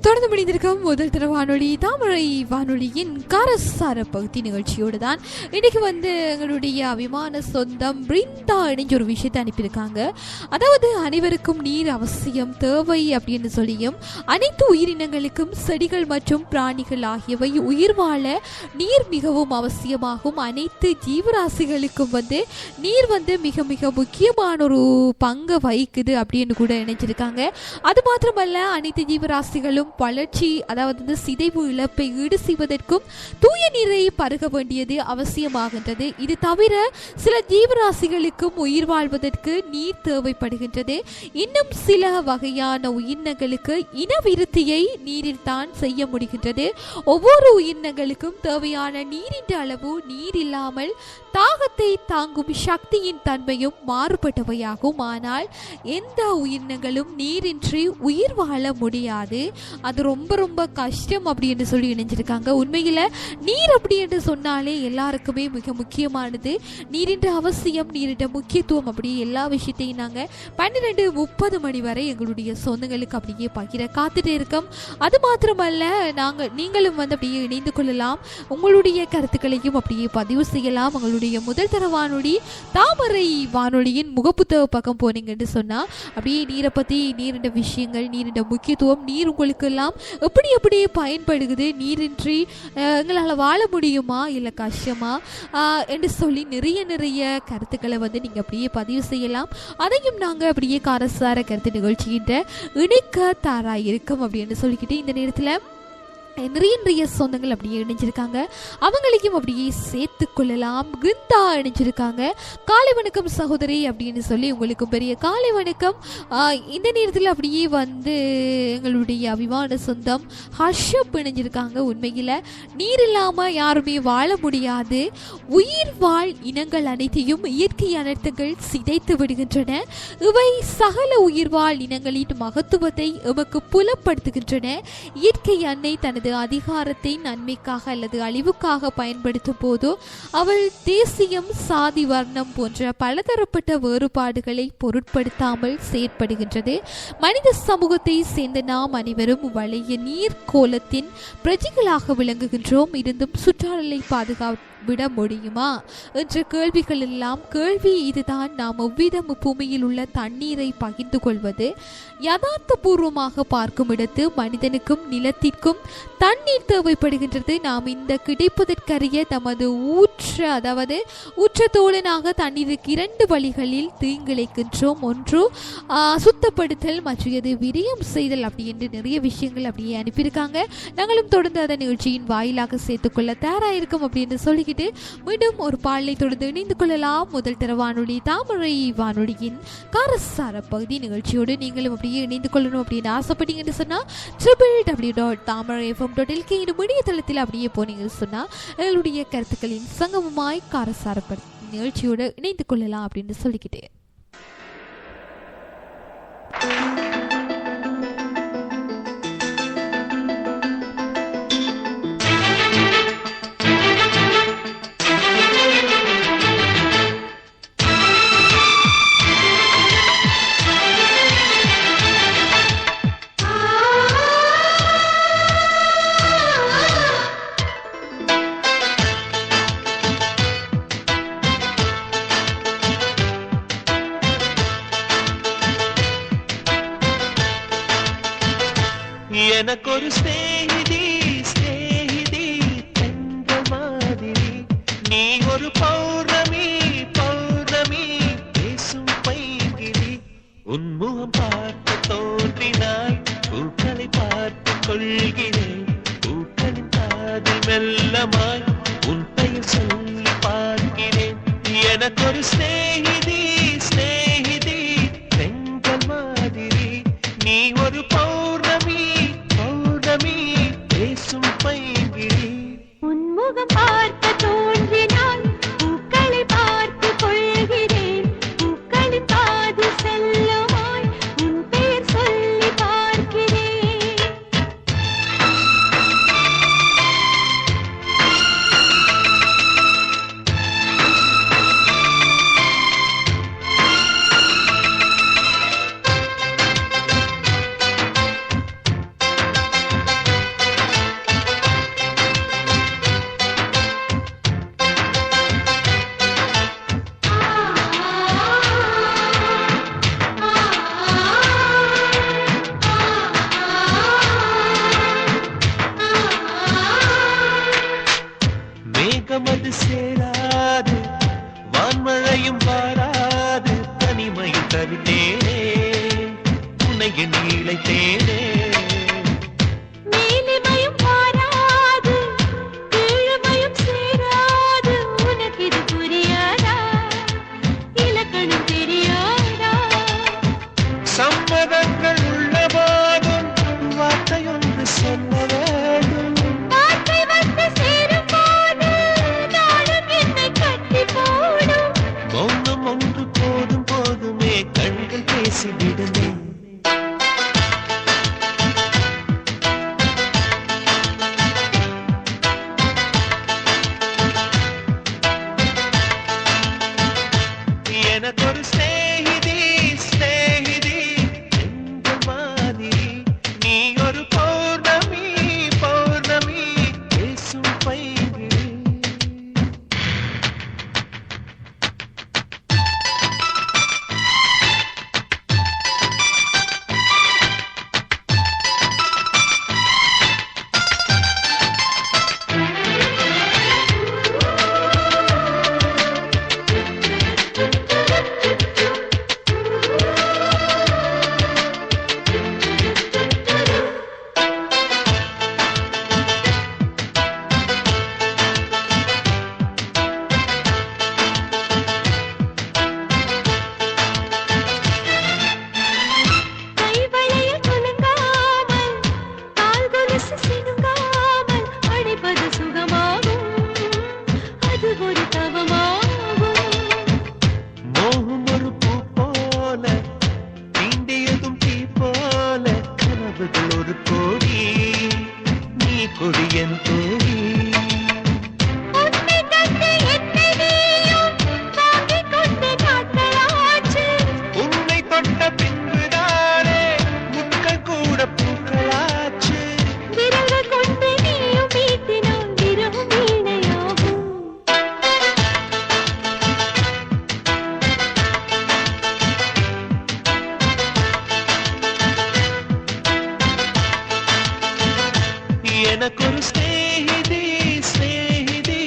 தொடர்ந்து முடிந்திருக்கும் முதல் தர வானொலி தாமரை வானொலியின் காரசார பகுதி நிகழ்ச்சியோடு தான் இன்னைக்கு எங்களுடைய அபிமான சொந்தம் பிருந்தா இணைஞ்ச ஒரு விஷயத்தை அனுப்பியிருக்காங்க. அதாவது அனைவருக்கும் நீர் அவசியம் தேவை அப்படின்னு சொல்லியும் அனைத்து உயிரினங்களுக்கும் செடிகள் மற்றும் பிராணிகள் ஆகியவை உயிர் வாழ நீர் மிகவும் அவசியமாகும். அனைத்து ஜீவராசிகளுக்கும் நீர் மிக மிக முக்கியமான ஒரு பங்கை வகிக்குது அப்படின்னு கூட நினைச்சிருக்காங்க. அது மாத்திரமல்ல அனைத்து ஜீவராசிகளும் வளர்ச்சி அதாவது சிதைவு இழப்பை ஈடு செய்வதற்கும் தூய நீரை பருக வேண்டியது அவசியமாகின்றது. இது தவிர சில ஜீவராசிகளுக்கும் உயிர் வாழ்வதற்கு நீர் தேவைப்படுகின்றது. இன்னும் சில வகையான உயிரினங்களுக்கு இனவிருத்தியை நீரில் தான் செய்ய முடிகின்றது. ஒவ்வொரு உயிரினங்களுக்கும் தேவையான நீரின் அளவு நீர் இல்லாமல் தாகத்தை தாங்கும் சக்தியின் தன்மையும் மாறுபட்டவையாகும். ஆனால் எந்த உயிரினங்களும் நீரின்றி உயிர் வாழ முடியாது. அது ரொம்ப ரொம்ப கஷ்டம் அப்படின்னு சொல்லி இணைஞ்சிருக்காங்க. உண்மையில நீர் அப்படி என்று சொன்னாலே எல்லாருக்குமே மிக முக்கியமானது. நீரின் அவசியம் நீரின் முக்கியத்துவம் அப்படி எல்லா விஷயத்தையும் நாங்கள் 12:30 மணி வரை எங்களுடைய சொந்தங்களுக்கு அப்படியே பகிர காத்துட்டே இருக்கோம். அது மாத்திரமல்ல நீங்களும் அப்படியே இணைந்து கொள்ளலாம். உங்களுடைய கருத்துக்களையும் அப்படியே பதிவு செய்யலாம். உங்களுடைய முதல் தர வானொலி தாமரை வானொலியின் முகப்புத்தக பக்கம் போனீங்கன்னு சொன்னா அப்படியே நீரை பத்தி நீரின் விஷயங்கள் நீரின் முக்கியத்துவம் நீர் உங்களுக்கு எல்லாம் எப்படி எப்படி பயன்படுகிறது நீரின்றி எங்களால் வாழ முடியுமா இல்லை கஷ்டமா என்று சொல்லி நிறைய நிறைய கருத்துக்களை நீங்கள் அப்படியே பதிவு செய்யலாம். அதையும் நாங்கள் அப்படியே காரசார கருத்து நிகழ்ச்சிகின்ற இணைக்க தாராயிருக்கோம் அப்படின்னு சொல்லிக்கிட்டு இந்த நேரத்தில் நிறைய நிறைய சொந்தங்கள் அப்படியே இணைஞ்சிருக்காங்க. அவங்களையும் அப்படியே சேர்த்து கொள்ளலாம். பிருந்தா இணைஞ்சிருக்காங்க. காலை வணக்கம் சகோதரி அப்படின்னு சொல்லி உங்களுக்கு பெரிய காலை வணக்கம். இந்த நேரத்தில் அப்படியே எங்களுடைய அபிமான சொந்தம் ஹர்ஷப் இணைஞ்சிருக்காங்க. உண்மையில் நீர் இல்லாமல் யாருமே வாழ முடியாது. உயிர் வாழ் இனங்கள் அனைத்தையும் இயற்கை அனர்த்தங்கள் சிதைத்து விடுகின்றன. இவை சகல உயிர் வாழ் இனங்களின் மகத்துவத்தை எமக்கு புலப்படுத்துகின்றன. இயற்கை அன்னை தனது அதிகாரத்தை நன்மைக்காக அல்லது அழிவுக்காக பயன்படுத்தும் போது அவள் தேசியம் சாதி வர்ணம் போன்ற பலதரப்பட்ட வேறுபாடுகளை பொருட்படுத்தாமல் செயற்படுகின்றது. மனித சமூகத்தை சேர்ந்த நாம் அனைவரும் வளைய நீர் கோலத்தின் பிரஜைகளாக விளங்குகின்றோம். இருந்தும் சுற்றாடலை விட முடியுமா என்ற கேள்விகள் எல்லாம் கேள்வி இதுதான். நாம் எவ்விதம் பூமியில் உள்ள தண்ணீரை பகிர்ந்து கொள்வது யதார்த்த பூர்வமாக பார்க்கும் இடத்து மனிதனுக்கும் நிலத்திற்கும் தண்ணீர் தேவைப்படுகின்றது. நாம் இந்த கிடைப்பதற்கரிய தமது ஊற்ற தோழனாக தண்ணீருக்கு 2 வழிகளில் தீங்கிழைக்கின்றோம். ஒன்று சுத்தப்படுத்தல், மற்றது விரயம் செய்தல் அப்படி என்று நிறைய விஷயங்கள் அப்படியே அனுப்பியிருக்காங்க. நாங்களும் தொடர்ந்து அதன் நிகழ்ச்சியின் வாயிலாக சேர்த்துக்கொள்ள தயாராயிருக்கும் அப்படின்னு சொல்லிக்கிட்டு மீண்டும் ஒரு பாடலை தொடர்ந்து இணைந்து கொள்ளலாம். முதல் தர வானொலி தாமரை வானொலியின் காரசார பகுதி நிகழ்ச்சியோடு நீங்களும் அப்படியே இணைந்து கொள்ளணும் அப்படின்னு ஆசைப்பட்டீங்கன்னு சொன்னா www.tamarafm.lk இணையதளத்தில் அப்படியே போனீங்கன்னு சொன்னா எங்களுடைய கருத்துக்களின் சங்கமமாய் காரசார நிகழ்ச்சியோடு இணைந்து கொள்ளலாம் அப்படின்னு சொல்லிக்கிட்டே எனக்கொரு ஸ்நேகிதி தங்க மாதிரி நீ ஒரு பௌர்ணமி பேசும் பைங்கிளி உன்முகம் பார்த்து தோன்றினாய் பூக்களை பார்த்து கொள்கிறேன் பூக்களின் பாதி மெல்லமாய் உன் பெயர் சொல்லி பார்க்கிறேன் எனக்கொரு ஸ்நேகிதி பெண்கள் மாதிரி நீ ஒரு பௌர்ணமி பேசும் பைங்கிளி உன்முகம் பார்க்க தோன்றினான் பூக்களை பார்த்து கொள்கிறேன் பூக்களின் பாதி செல்லுமாய் உன் பெயர் சொல்லி பார்க்கிறேன். மனசு சினுங்காமல் அழைப்பது சுகமாகும், அது ஒரு தவமாகும். மோகம் ஒரு பூ போல தீண்டியதும் தீ போல கனவுகள் ஒரு கோடி, நீ கொடியன் தோழி. உன்னை கண்டு என்னை நீயும் வாங்கிக் கொண்டு நாட்களாச்சு. உன்னை தொட்ட பின்புதானே முட்கள் கூட பூக்களாச்சு. விரல்கள் கொண்டு நீயும் வீட்டினால் விரவும் வீணையாகும். எனக்கொரு ஸ்நேகிதி ஸ்நேகிதி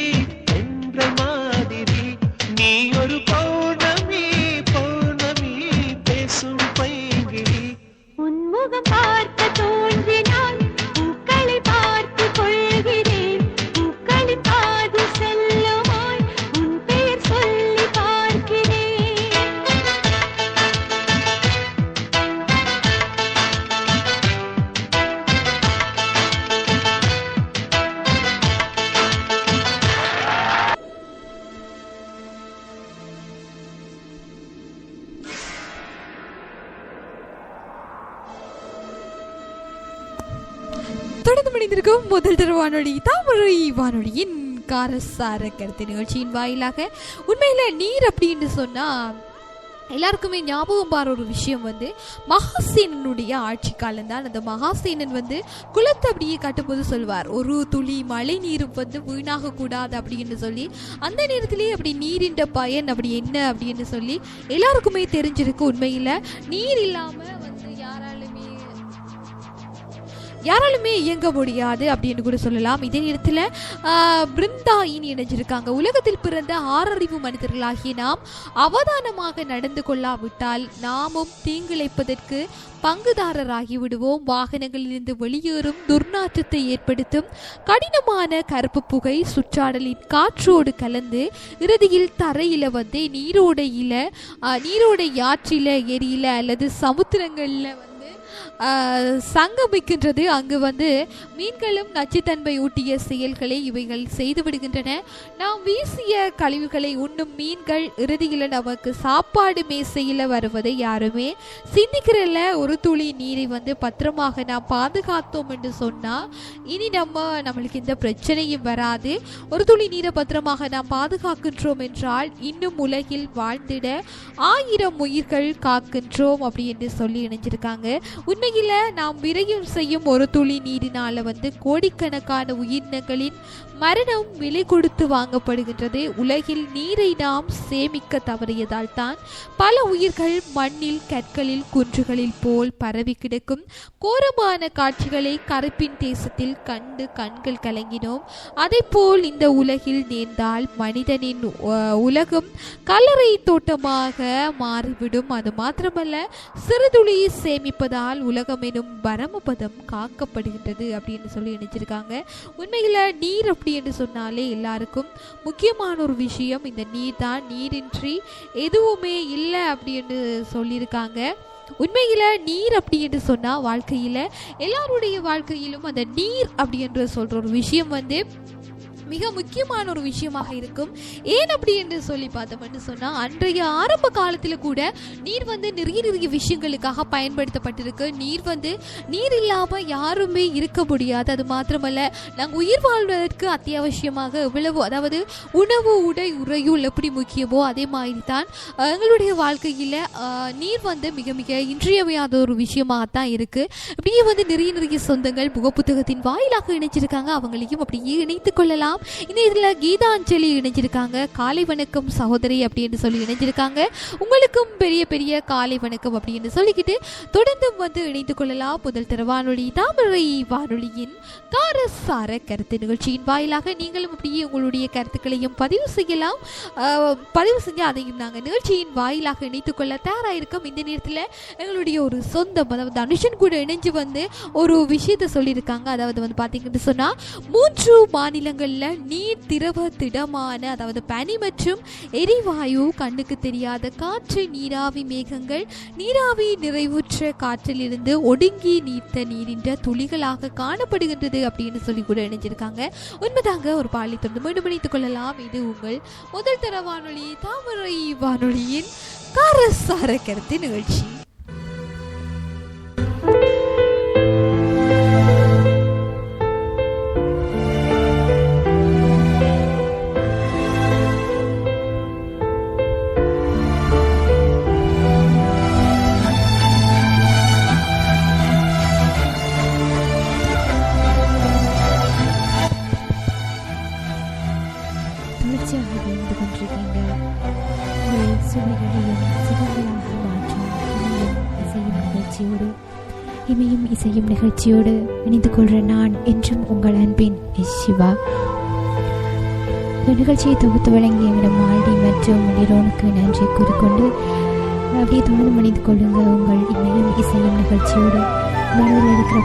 என்ற மாதிரி, நீ ஒரு பௌர்ணமி பௌர்ணமி பேசும் பைங்கிழி. உன்முகம் பார்க்க தோன்றினால் பூக்களை பார்த்து கொள்கிறேன். பூக்களின் பாதி செல்லுமாய் உன் பெயர் சொல்லி பார்க்கிறேன். தொடர்ந்து மணிந்திருக்கும் முதல் தர வானொலி தாமரை வானொலியின் காரசார கருத்து நிகழ்ச்சியின் வாயிலாக உண்மையில நீர் அப்படின்னு சொன்னா எல்லாருக்குமே ஞாபகம் பாரு ஒரு விஷயம் வந்து மகாசேனனுடைய ஆட்சி காலம்தான். அந்த மகாசேனன் வந்து குளத்தை அப்படியே கட்டும்போது சொல்வார், ஒரு துளி மழை நீரும் வந்து வீணாக கூடாது அப்படின்னு சொல்லி. அந்த நேரத்திலேயே அப்படி நீரின் பயன் அப்படி என்ன அப்படின்னு சொல்லி எல்லாருக்குமே தெரிஞ்சிருக்கு. உண்மையில நீர் இல்லாம வந்து யாராலுமே இயங்க முடியாது அப்படின்னு கூட சொல்லலாம். இதே நேரத்தில் பிருந்தா இனி இணைஞ்சிருக்காங்க. உலகத்தில் பிறந்த ஆறறிவு மனிதர்களாகிய நாம் அவதானமாக நடந்து கொள்ளாவிட்டால் நாமும் தீங்கிழைப்பதற்கு பங்குதாரராகி விடுவோம். வாகனங்களிலிருந்து வெளியேறும் துர்நாற்றத்தை ஏற்படுத்தும் கடினமான கருப்பு புகை சுற்றாடலின் காற்றோடு கலந்து இறுதியில் தரையில வந்து நீரோடை ஆற்றில எரியில அல்லது சமுத்திரங்கள்ல சங்கமிக்கின்றது. அங்கு வந்து மீன்களும் நச்சுத்தன்மை ஊட்டிய செயல்களை இவைகள் செய்து விடுகின்றன. நாம் வீசிய கழிவுகளை உண்ணும் மீன்கள் இறுதியில் நமக்கு சாப்பாடு மேசையில் வருவதை யாருமே சிந்திக்கிறல்ல. ஒரு துளி நீரை வந்து பத்திரமாக நாம் பாதுகாத்தோம் என்று சொன்னால் இனி நம்மளுக்கு இந்த பிரச்சனையும் வராது. ஒரு துளி நீரை பத்திரமாக நாம் பாதுகாக்கின்றோம் என்றால் இன்னும் உலகில் வாழ்ந்திட 1000 உயிர்கள் காக்கின்றோம் அப்படி என்று சொல்லி இணைஞ்சிருக்காங்க. உண்மையில நாம் விரயம் செய்யும் ஒரு துளி நீரினால வந்து கோடிக்கணக்கான உயிரினங்களின் மரணம் விலை கொடுத்து வாங்கப்படுகின்றது. உலகில் நீரை நாம் சேமிக்க தவறியதால் தான் பல உயிர்கள் மண்ணில் கற்களில் குன்றுகளில் போல் பரவி கிடக்கும் கோரமான காட்சிகளை கருப்பின் தேசத்தில் கண்டு கண்கள் கலங்கினோம். அதை போல் இந்த உலகில் நேர்ந்தால் மனிதனின் உலகம் கல்லறை தோட்டமாக மாறிவிடும். அது மாத்திரமல்ல, சிறுதுளி சேமிப்பதால் உலகம் எனும் பரமபதம் காக்கப்படுகின்றது அப்படின்னு சொல்லி நினைச்சிருக்காங்க. உண்மையில நீர் அப்படி என்று சொன்னாலே எல்லாருக்கும் முக்கியமான ஒரு விஷயம் இந்த நீர் தான். நீரின்றி எதுவுமே இல்லை அப்படின்னு சொல்லியிருக்காங்க. உண்மையில நீர் அப்படி என்று சொன்னா வாழ்க்கையில எல்லாருடைய வாழ்க்கையிலும் அந்த நீர் அப்படி என்று சொல்ற ஒரு விஷயம் வந்து மிக முக்கியமான ஒரு விஷயமாக இருக்கும். ஏன் அப்படி என்று சொல்லி பார்த்தோம்னு சொன்னால் அன்றைய ஆரம்ப காலத்தில் கூட நீர் வந்து நிறைய விஷயங்களுக்காக பயன்படுத்தப்பட்டிருக்கு. நீர் இல்லாமல் யாருமே இருக்க முடியாது. அது மாத்திரமல்ல, நாங்கள் உயிர் வாழ்வதற்கு அத்தியாவசியமாக எவ்வளவு, அதாவது உணவு உடை உறையுள் எப்படி முக்கியமோ அதே மாதிரி தான் எங்களுடைய வாழ்க்கையில் நீர் வந்து மிக மிக இன்றியமையாத ஒரு விஷயமாகத்தான் இருக்குது. அப்படியே வந்து நிறைய சொந்தங்கள் முகப்புத்தகத்தின் வாயிலாக இணைச்சிருக்காங்க. அவங்களையும் அப்படியே இணைத்து கொள்ளலாம். இந்த இதில் கீதாஞ்சலி இணைஞ்சிருக்காங்க. காலை வணக்கம் சகோதரி அப்படின்னு சொல்லி இணைஞ்சிருக்காங்க. உங்களுக்கும் பெரிய பெரிய காலை வணக்கம் அப்படின்னு சொல்லிக்கிட்டு தொடர்ந்து வந்து இணைந்து கொள்ளலாம். முதல் தர வானொலி தாமரை வானொலியின் காரசார கருத்து நிகழ்ச்சியின் வாயிலாக நீங்களும் அப்படியே உங்களுடைய கருத்துக்களையும் பதிவு செய்யலாம். பதிவு செஞ்சு அதையும் நாங்கள் நிகழ்ச்சியின் வாயிலாக இணைத்து கொள்ள தயாராயிருக்கோம். இந்த நேரத்தில் எங்களுடைய ஒரு சொந்தம், அதாவது தனுஷன் கூட இணைஞ்சு வந்து ஒரு விஷயத்தை சொல்லியிருக்காங்க. அதாவது வந்து பார்த்தீங்கன்னு சொன்னால் 3 மாநிலங்களில் உள்ள நீர் திரவ திடமான அதாவது பனி மற்றும் எரிவாயு, கண்ணுக்கு தெரியாத காற்று, நீராவி மேகங்கள், நீராவி நிறைவுற்ற காற்றிலிருந்து ஒடுங்கி நீர்த்த நீரின் துளிகளாக காணப்படுகின்றது அப்படின்னு சொல்லி கூட இணைஞ்சிருக்காங்க. உண்மைதாங்க. ஒரு பாலி தொடர்ந்து மீண்டும் இணைத்துக் கொள்ளலாம். இது உங்கள் முதல் தர வானொலி தாமரை வானொலியின் காரசார கருத்து நிகழ்ச்சி. இமையும் இசையும் நிகழ்ச்சியோடு இணைந்து கொள்கிற நான் என்றும் உங்கள் அன்பின் சிவா. இந்த நிகழ்ச்சியை தொகுத்து வழங்கிய விட மால்டி மற்றும் நிரோனுக்கு நன்றி கூறிக்கொண்டு அப்படியே தொடர்ந்து இணைந்து கொள்ளுங்க உங்கள் இமையும் இசையும் நிகழ்ச்சியோடு. மனதில் இருக்கிற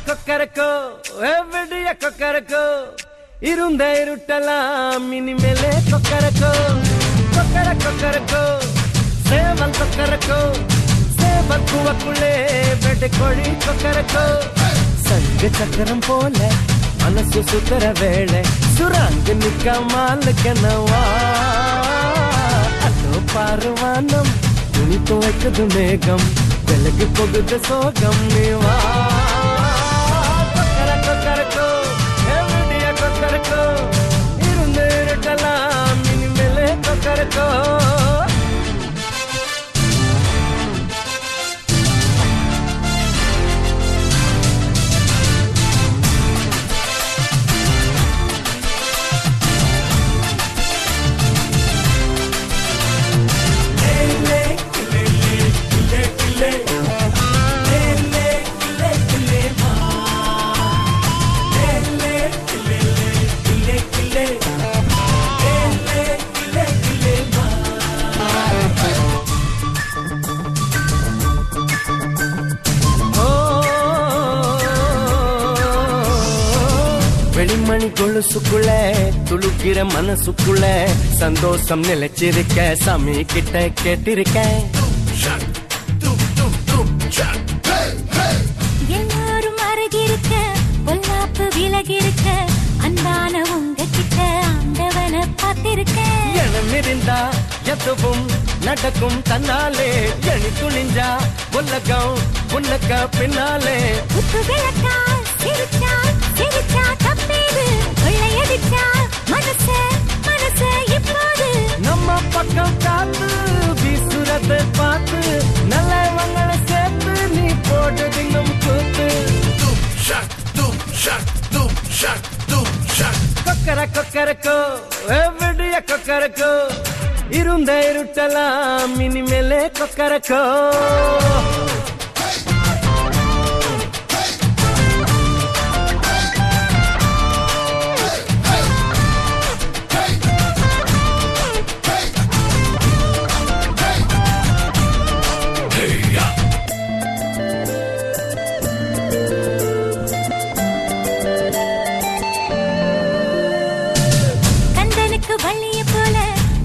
கொக்கரக்கோ எவ்வடிய கொக்கரக்கோ இருந்த இருட்டலாம் இனிமேலே கொக்கரக்கோ கொக்கரக்கோ சேவல் கொக்கரக்கோ சேவல் பூவக்குள்ளே வெட்டு கோழி கொக்கரக்கோ சங்க சக்கரம் போல மனசு சுத்தர வேளை சுராங்கு நிக்க மாலுக்கனவா அதோ பாருவானம் துணி துவைக்குது மேகம் வெலகு போகுது சோகம் நீவா கொக்கரக்கோ எவ்வடிய கொக்கரக்கோ இருந்து இருட்டலாம் இனிமேலே கொக்கரக்கோ. வெளிமணி கொலுசுக்குள்ள துளுக்கிற மனசுக்குள்ள சந்தோஷம் நிலைச்சிருக்க சாமி கிட்ட கேட்டிருக்கேன். எல்லாரும் அருகிருக்க பொல்லாப்பு விலகிருக்க அன்பான உங்ககிட்ட ஆண்டவனை பார்த்திருக்கேன். எனம் இருந்தா எதுவும் நடக்கும் தன்னாலே எணி துணிஞ்சா உலகம் உனக்க பின்னாலே உத்து விளக்கா சிரிச்சா சிரிச்சா தப்பேது கொள்ளையடிச்சா மனசு மனசு இப்போது நம்ம பக்கம் காத்து வீசுறதை பார்த்து நல்லவங்களை சேர்த்து நீ போட்டு தின்னும் கூத்து கொக்கரக்கோ எவ்வடிய கொக்கரக்கோ இருந்த இருட்டலாம் இனிமேலே கொக்கரக்கோ. வள்ளிய போல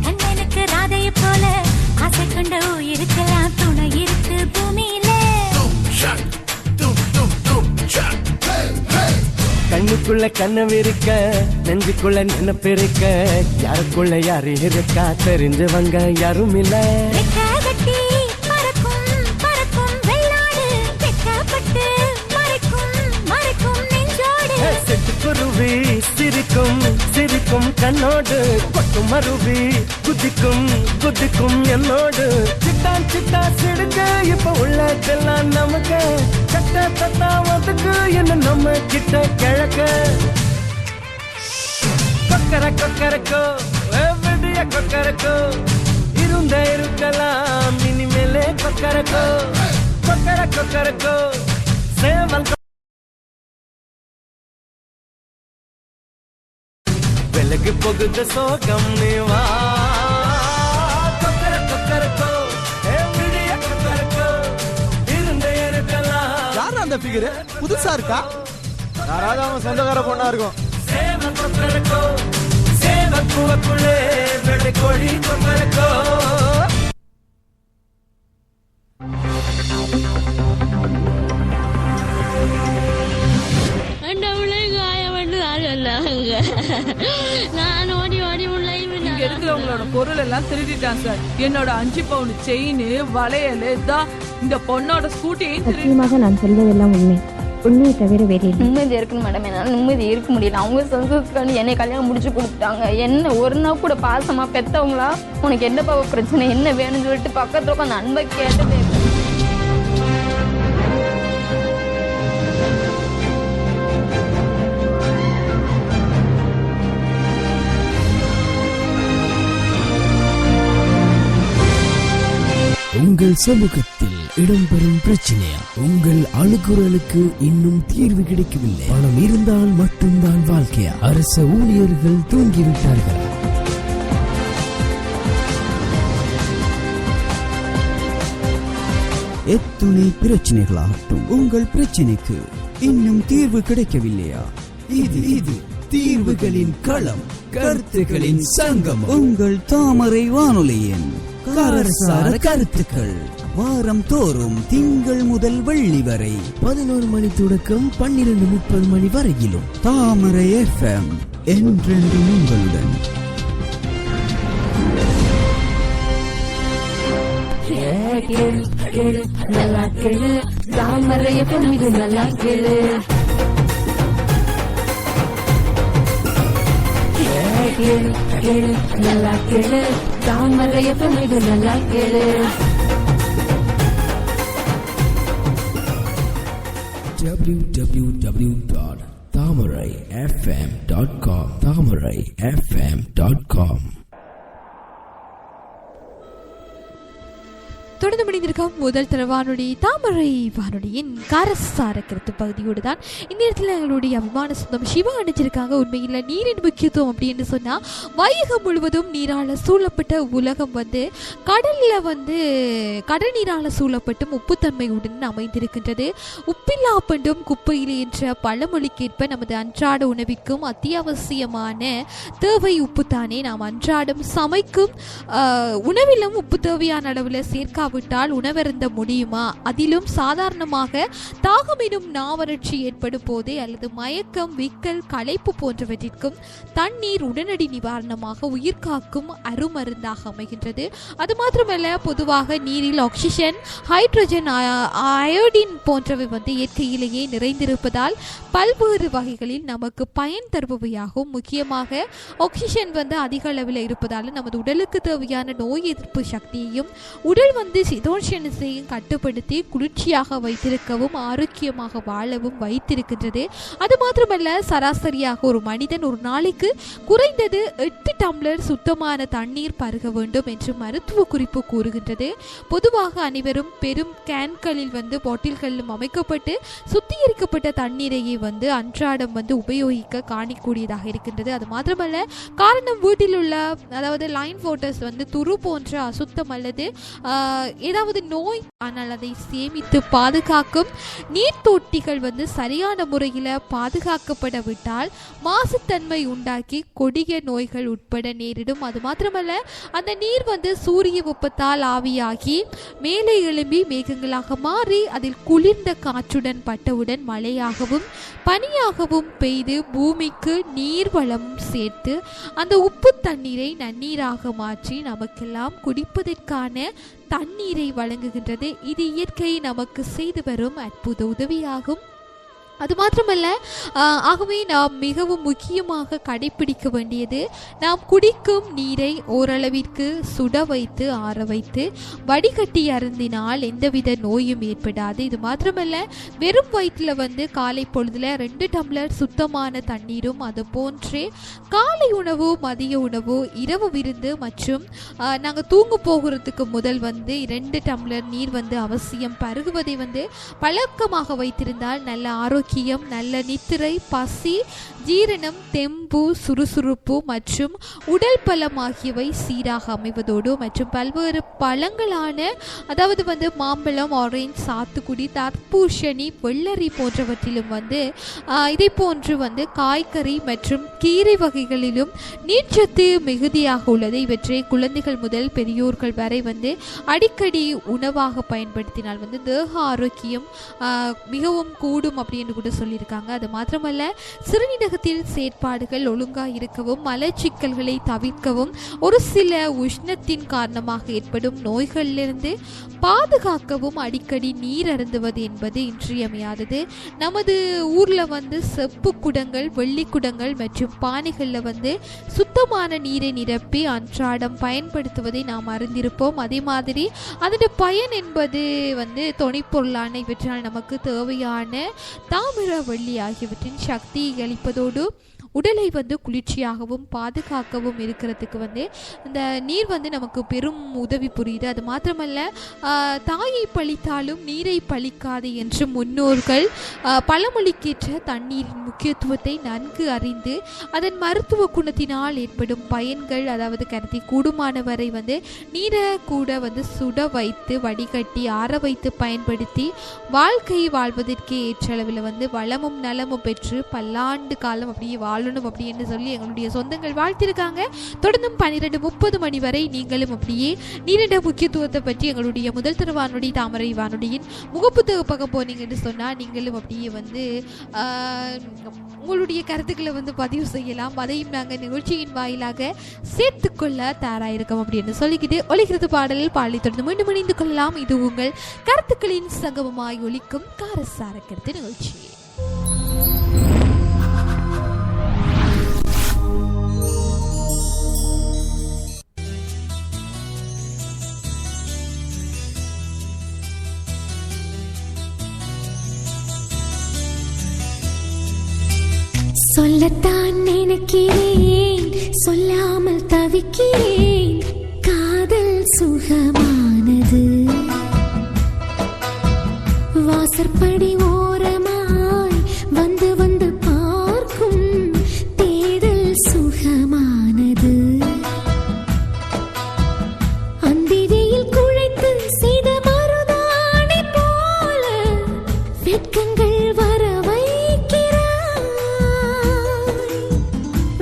கண்ணனுக்கு ராதைய போல ஆசை கொண்ட உயிருக்கெல்லாம் துணை இருக்கு பூமியில. கண்ணுக்குள்ள கண்ணம் இருக்க நெஞ்சுக்குள்ள நினைப்பு இருக்க யாருக்குள்ள யாரு இருக்கா தெரிஞ்சவங்க யாரும் இல்ல. குருவி சிரிக்கும் சிரிக்கும் கண்ணோடு கொட்டும் மருவி குதிக்கும் குதிக்கும் என்னோடு சிட்டான் சிட்டா சிடுங்க இப்ப உள்ளதெல்லாம் நமக்கு சட்ட தத்தாவதுக்கு என்ன நம்ம கிட்ட கிழக்க கொக்கரக்கோ எவ்வடிய கொக்கரக்கோ இருந்த இருக்கலாம் இனிமேலே கொக்கரக்கோ கொக்கரக்கோ சேவல் வெலகு போகுது சோகம் நீவா கொக்கரக்கோ விடிய கொக்கரக்கோ இருந்த இருக்கலாம். யார் அந்த ஃபிகர் புதுசா இருக்கா? யாராவது அவன் சொந்தக்கார பொண்ணா இருக்கும். சேவல் கொக்கரக்கோ சேவல் பூவக்குள்ளே வெள்ளை கோழி கொக்கரக்கோ. நான் ஓடி ஓடி இங்க இருக்கிறவங்களோட பொருள் எல்லாம் திருடிட்டான் சார். என்னோட 5 பவுன் செயின், வளையல், தான் இந்த பொண்ணோட ஸ்கூட்டியையும் சத்தியமாக நான் சொல்வதெல்லாம் உண்மை, உண்மையை தவிர வேறு நிம்மதி இருக்கணும் மேடம். என்னால் நிம்மதி இருக்க முடியல. அவங்க சந்தோஷத்துக்காண்டி என்னை கல்யாணம் முடிச்சு கொடுத்தாங்க. என்ன ஒரு நாள் கூட பாசமா பெத்தவங்களா உனக்கு என்ன பாவ பிரச்சனை, என்ன வேணும்னு சொல்லிட்டு பக்கத்துல உட்காந்து அன்பை கேட்டது. உங்கள் சமூகத்தில் இடம்பெறும் பிரச்சனையா? உங்கள் அழுகுறலுக்கு இன்னும் தீர்வு கிடைக்கவில்லை? பணம் இருந்தால் மட்டும்தான் வாழ்க்கையா? அரச ஊழியர்கள் தூங்கிவிட்டார்களா? எத்துணை பிரச்சனைகளாகட்டும், உங்கள் பிரச்சனைக்கு இன்னும் தீர்வு கிடைக்கவில்லையா? இது தீர்வுகளின் களம், கருத்துகளின் சங்கம். உங்கள் தாமரை வானொலியின் காரசார கருத்துக்கள் வாரம் தோறும் திங்கள் முதல் வெள்ளி வரை 11 மணி தொடக்கம் 12:30 மணி வரையிலும் தாமரை FM என்றென்றும் உங்களுடன். நல்லா கேளு, தாமரை FM இது நல்லா கேளு. நல்லா கேளு, தாமரை FM இது நல்லா கேளு. www.thamarayfm.com thamarayfm.com. தொடர்ந்து முடிந்திருக்கும் முதல் தர வானொலி தாமரை வானொலியின் காரசார கருத்து பகுதியோடு தான் இந்த இடத்துல எங்களுடைய அபிமான சொந்தம் சிவா அணிஞ்சிருக்காங்க. உண்மையில் நீரின் முக்கியத்துவம் அப்படின்னு சொன்னால் வையகம் முழுவதும் நீரால் சூழப்பட்ட உலகம் கடல் நீரால் சூழப்பட்டும் உப்புத்தன்மையுடன் அமைந்திருக்கின்றது. உப்பில்லா பண்டும் குப்பையிலே என்ற பழமொழிக்கேற்ப நமது அன்றாட உணவிற்கும் அத்தியாவசியமான தேவை உப்புத்தானே. நாம் அன்றாடம் சமைக்கும் உணவிலும் உப்பு தேவையான அளவில் சேர்க்க விட்டால் உணவருந்த முடியுமா? அதிலும் சாதாரணமாக தாகம் எனும் நாவறட்சி ஏற்படும் போதே அல்லது மயக்கம், விக்கல், களைப்பு போன்றவற்றிற்கும் தண்ணீர் உடனடி நிவாரணமாக உயிர்காக்கும் அருமருந்தாக அமைகின்றது. அது மாத்திரமல்ல, பொதுவாக நீரில் ஆக்சிஜன், ஹைட்ரஜன், அயோடின் போன்றவை இயற்கையிலேயே நிறைந்திருப்பதால் பல்வேறு வகைகளில் நமக்கு பயன் தருபவையாகவும், முக்கியமாக ஆக்சிஜன் அதிக அளவில் இருப்பதால் நமது உடலுக்கு தேவையான நோய் எதிர்ப்பு சக்தியையும் உடல் சிதோஷணையும் கட்டுப்படுத்தி குளிர்ச்சியாக வைத்திருக்கவும் ஆரோக்கியமாக வாழவும் வைத்திருக்கின்றது. அது மாத்திரமல்ல, சராசரியாக ஒரு மனிதன் ஒரு நாளைக்கு குறைந்தது 8 டம்ளர் சுத்தமான தண்ணீர் பருக வேண்டும் என்று மருத்துவ குறிப்பு கூறுகின்றது. பொதுவாக அனைவரும் பெரும் கேன்களில் பாட்டில்களிலும் அமைக்கப்பட்டு சுத்திகரிக்கப்பட்ட தண்ணீரையே அன்றாடம் உபயோகிக்க காணக்கூடியதாக இருக்கின்றது. அது மாத்திரமல்ல, காரணம் வீட்டில் உள்ள அதாவது லைன் வாட்டர்ஸ் துரு போன்ற அசுத்தம் அல்லது ஏதாவது நோய், ஆனால் அதை சேமித்து பாதுகாக்கும் நீர் தொட்டிகள் சரியான முறையில் பாதுகாக்கப்படவிட்டால் மாசுத்தன்மை உண்டாக்கி கொடிய நோய்கள் உட்பட நேரிடும். அது மாத்திரமல்ல, அந்த நீர் சூரிய வெப்பத்தால் ஆவியாகி மேலே எழும்பி மேகங்களாக மாறி அதில் குளிர்ந்த காற்றுடன் பட்டவுடன் மழையாகவும் பனியாகவும் பெய்து பூமிக்கு நீர் வளமும் சேர்த்து அந்த உப்பு தண்ணீரை நன்னீராக மாற்றி நமக்கெல்லாம் குடிப்பதற்கான தண்ணீரை வழங்குகின்றது. இது இயற்கை நமக்கு செய்து வரும் அற்புத உதவியாகும். அது மாத்திரமல்ல, ஆகவே நாம் மிகவும் முக்கியமாக கடைபிடிக்க வேண்டியது, நாம் குடிக்கும் நீரை ஓரளவிற்கு சுட வைத்து ஆற வைத்து வடிகட்டி அருந்தினால் எந்தவித நோயும் ஏற்படாது. இது மாத்திரமல்ல, வெறும் வயிற்றில் காலை பொழுதில் 2 டம்ளர் சுத்தமான தண்ணீரும், அது போன்றே காலை உணவு, மதிய உணவு, இரவு விருந்து மற்றும் நாங்கள் தூங்க போகிறதுக்கு முதல் 2 டம்ளர் நீர் அவசியம் பருகுவதை பழக்கமாக வைத்திருந்தால் நல்ல ஆரோக்கியம், நல்ல நித்திரை, பசி, ஜீரணம், தெம்பு, சுறுசுறுப்பு மற்றும் உடல் பலம் ஆகியவை சீராக அமைவதோடு மற்றும் பல்வேறு பழங்களான அதாவது மாம்பழம், ஆரஞ்சு, சாத்துக்குடி, தர்பூசணி, வெள்ளரி போன்றவற்றிலும் இதை போன்று காய்கறி மற்றும் கீரை வகைகளிலும் நீர்ச்சத்து மிகுதியாக உள்ளது. இவற்றை குழந்தைகள் முதல் பெரியோர்கள் வரை அடிக்கடி உணவாக பயன்படுத்தினால் தேக ஆரோக்கியம் மிகவும் கூடும் அப்படின்னு கூட சொல்லியிருக்காங்க. அது மாத்திரமல்ல, சிறுநீரகத்தில் செயற்பாடுகள் ஒழுங்காக இருக்கவும், மலச்சிக்கல்களை தவிர்க்கவும், ஒரு சில உஷ்ணத்தின் காரணமாக ஏற்படும் நோய்களிலிருந்து பாதுகாக்கவும் அடிக்கடி நீர் அருந்துவது என்பது இன்றியமையாதது. நமது ஊரில் செப்பு குடங்கள், வெள்ளி குடங்கள் மற்றும் பானைகளில் சுத்தமான நீரை நிரப்பி அன்றாடம் பயன்படுத்துவதை நாம் அறிந்திருப்போம். அதே மாதிரி அதோட பயன் என்பது தொனிப்பொருளான இவற்றால் நமக்கு தேவையான தாமிர, வெள்ளி ஆகியவற்றின் சக்தியை அளிப்பதோடு உடலை குளிர்ச்சியாகவும் பாதுகாக்கவும் இருக்கிறதுக்கு இந்த நீர் நமக்கு பெரும் உதவி புரியுது. அது மாத்திரமல்ல, தாயை பழித்தாலும் நீரை பழிக்காது என்று முன்னோர்கள் பழமொழிக்கேற்ற தண்ணீரின் முக்கியத்துவத்தை நன்கு அறிந்து அதன் மருத்துவ குணத்தினால் ஏற்படும் பயன்கள் அதாவது கருதி கூடுமானவரை நீரை கூட சுட வைத்து வடிகட்டி ஆற வைத்து பயன்படுத்தி வாழ்க்கை வாழ்வதற்கு ஏற்ற அளவில் வளமும் நலமும் பெற்று பல்லாண்டு காலம் அப்படியே வாழணும் அப்படின்னு சொல்லி எங்களுடைய சொந்தங்கள் வாழ்த்திருக்காங்க. தொடர்ந்தும் 12:30 மணி வரை நீங்களும் அப்படியே நீரிட முக்கியத்துவத்தை பற்றி எங்களுடைய முதல் தர வானொலி தாமரை வானொலியின் முகப்புத்தக பக்கம் போனீங்கன்னு சொன்னால் நீங்களும் அப்படியே உங்களுடைய கருத்துக்களை பதிவு செய்யலாம். அதையும் நாங்கள் நிகழ்ச்சியின் வாயிலாக சேர்த்துக்கொள்ள தயாராயிருக்கோம் அப்படின்னு சொல்லிக்கிட்டு ஒலிக்கிறது பாடலில் பாடலை தொடர்ந்து மீண்டும் இணைந்து கொள்ளலாம். இது உங்கள் கருத்துக்களின் சங்கமமாய் ஒலிக்கும் காரசார கருத்து நிகழ்ச்சி. சொல்லத்தான் நினைக்கிறேன், சொல்லாமல் தவிக்கிறேன். காதல் சுகமானது, வாசற்படி ஓரமாய் வந்து வந்து பார்க்கும் தேடல் சுகமானது. அந்திரையில் குழைத்து செய்த மருதாணி போல வெட்கங்கள் வர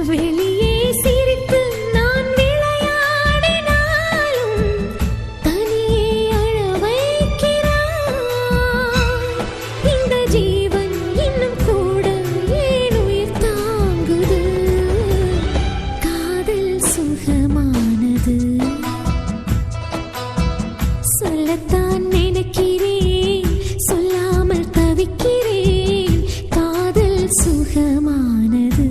வெளியே சிரித்து நான் விளையாடினாலும் தனியே அழ வைக்கிறாய். இந்த ஜீவன் இன்னும் கூட ஏன் உயிர் தாங்குது. காதல் சுகமானது, சொல்லத்தான் நினைக்கிறேன், சொல்லாமல் தவிக்கிறேன். காதல் சுகமானது.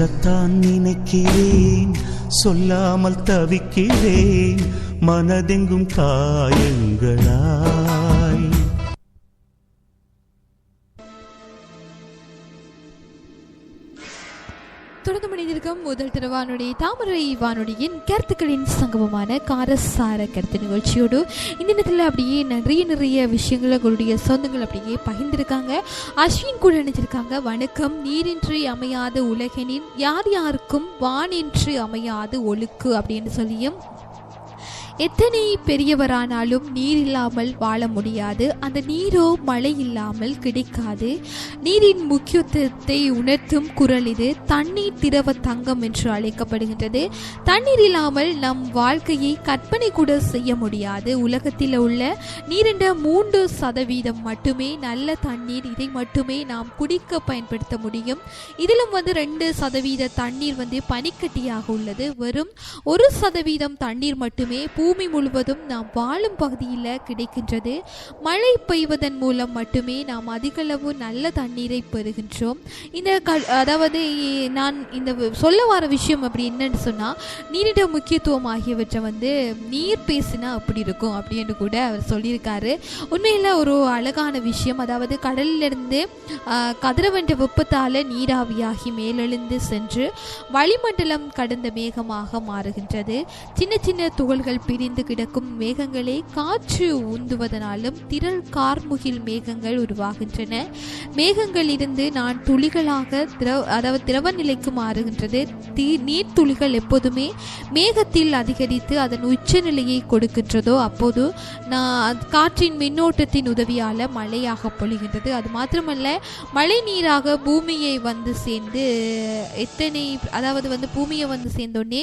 சொல்லத்தான் நினைக்கிறேன், சொல்லாமல் தவிக்கிறேன், மனதெங்கும் காயங்களாய். தொடர்ந்து மனிதர்க்கும் முதல் திரு வானொலி தாமரை வானொலியின் கருத்துக்களின் சங்கமமான காரசார கருத்து நிகழ்ச்சியோடு இந்த நேரத்தில் அப்படியே நிறைய விஷயங்கள் உங்களுடைய சொந்தங்கள் அப்படியே பகிர்ந்திருக்காங்க. அஸ்வின் கூட நினைச்சிருக்காங்க. வணக்கம். நீரின்றி அமையாத உலகெனின் யார் யாருக்கும் வானின்றி அமையாது ஒழுக்கு அப்படின்னு சொல்லியும், எத்தனை பெரியவரானாலும் நீர் இல்லாமல் வாழ முடியாது, அந்த நீரோ மழை இல்லாமல் கிடைக்காது. நீரின் முக்கியத்துவத்தை உணர்த்தும் குரல் இது. தண்ணீர் திரவ தங்கம் என்று அழைக்கப்படுகின்றது. தண்ணீர் இல்லாமல் நம் வாழ்க்கையை கற்பனை கூட செய்ய முடியாது. உலகத்தில் உள்ள நீரின் 3% மட்டுமே நல்ல தண்ணீர். இதை மட்டுமே நாம் குடிக்க பயன்படுத்த முடியும். இதிலும் 2% தண்ணீர் பனிக்கட்டியாக உள்ளது. வெறும் 1% தண்ணீர் மட்டுமே பூமி முழுவதும் நாம் வாழும் பகுதியில் கிடைக்கின்றது. மழை பெய்வதன் மூலம் மட்டுமே நாம் அதிகளவு நல்ல தண்ணீரை பெறுகின்றோம். அதாவது நான் இந்த சொல்ல வர விஷயம் அப்படி என்னன்னு சொன்னால், நீரிட முக்கியத்துவம் ஆகியவற்றை நீர் பேசினா அப்படி இருக்கும் அப்படின்னு கூட அவர் சொல்லியிருக்காரு. உண்மையில் ஒரு அழகான விஷயம். அதாவது கடலிலிருந்து கதிரவன்ற வெப்பத்தால் நீராவியாகி மேலெழுந்து சென்று வளிமண்டலம் கடந்த மேகமாக மாறுகின்றது. சின்ன சின்ன துகள்கள் பிரிந்து கிடக்கும் மேகங்களை காற்று உந்துவதனாலும் திரள் கார்முகில் மேகங்கள் உருவாகின்றன. மேகங்களிலிருந்து நான் துளிகளாக திரவ நிலைக்கு மாறுகின்றது. நீர் துளிகள் எப்போதுமே மேகத்தில் அதிகரித்து அதன் உச்சநிலையை கொடுக்கின்றதோ அப்போது காற்றின் மின்னோட்டத்தின் உதவியால் மழையாக பொழிகின்றது. அது மாத்திரமல்ல, மழை நீராக பூமியை சேர்ந்து பூமியை சேர்ந்தோடனே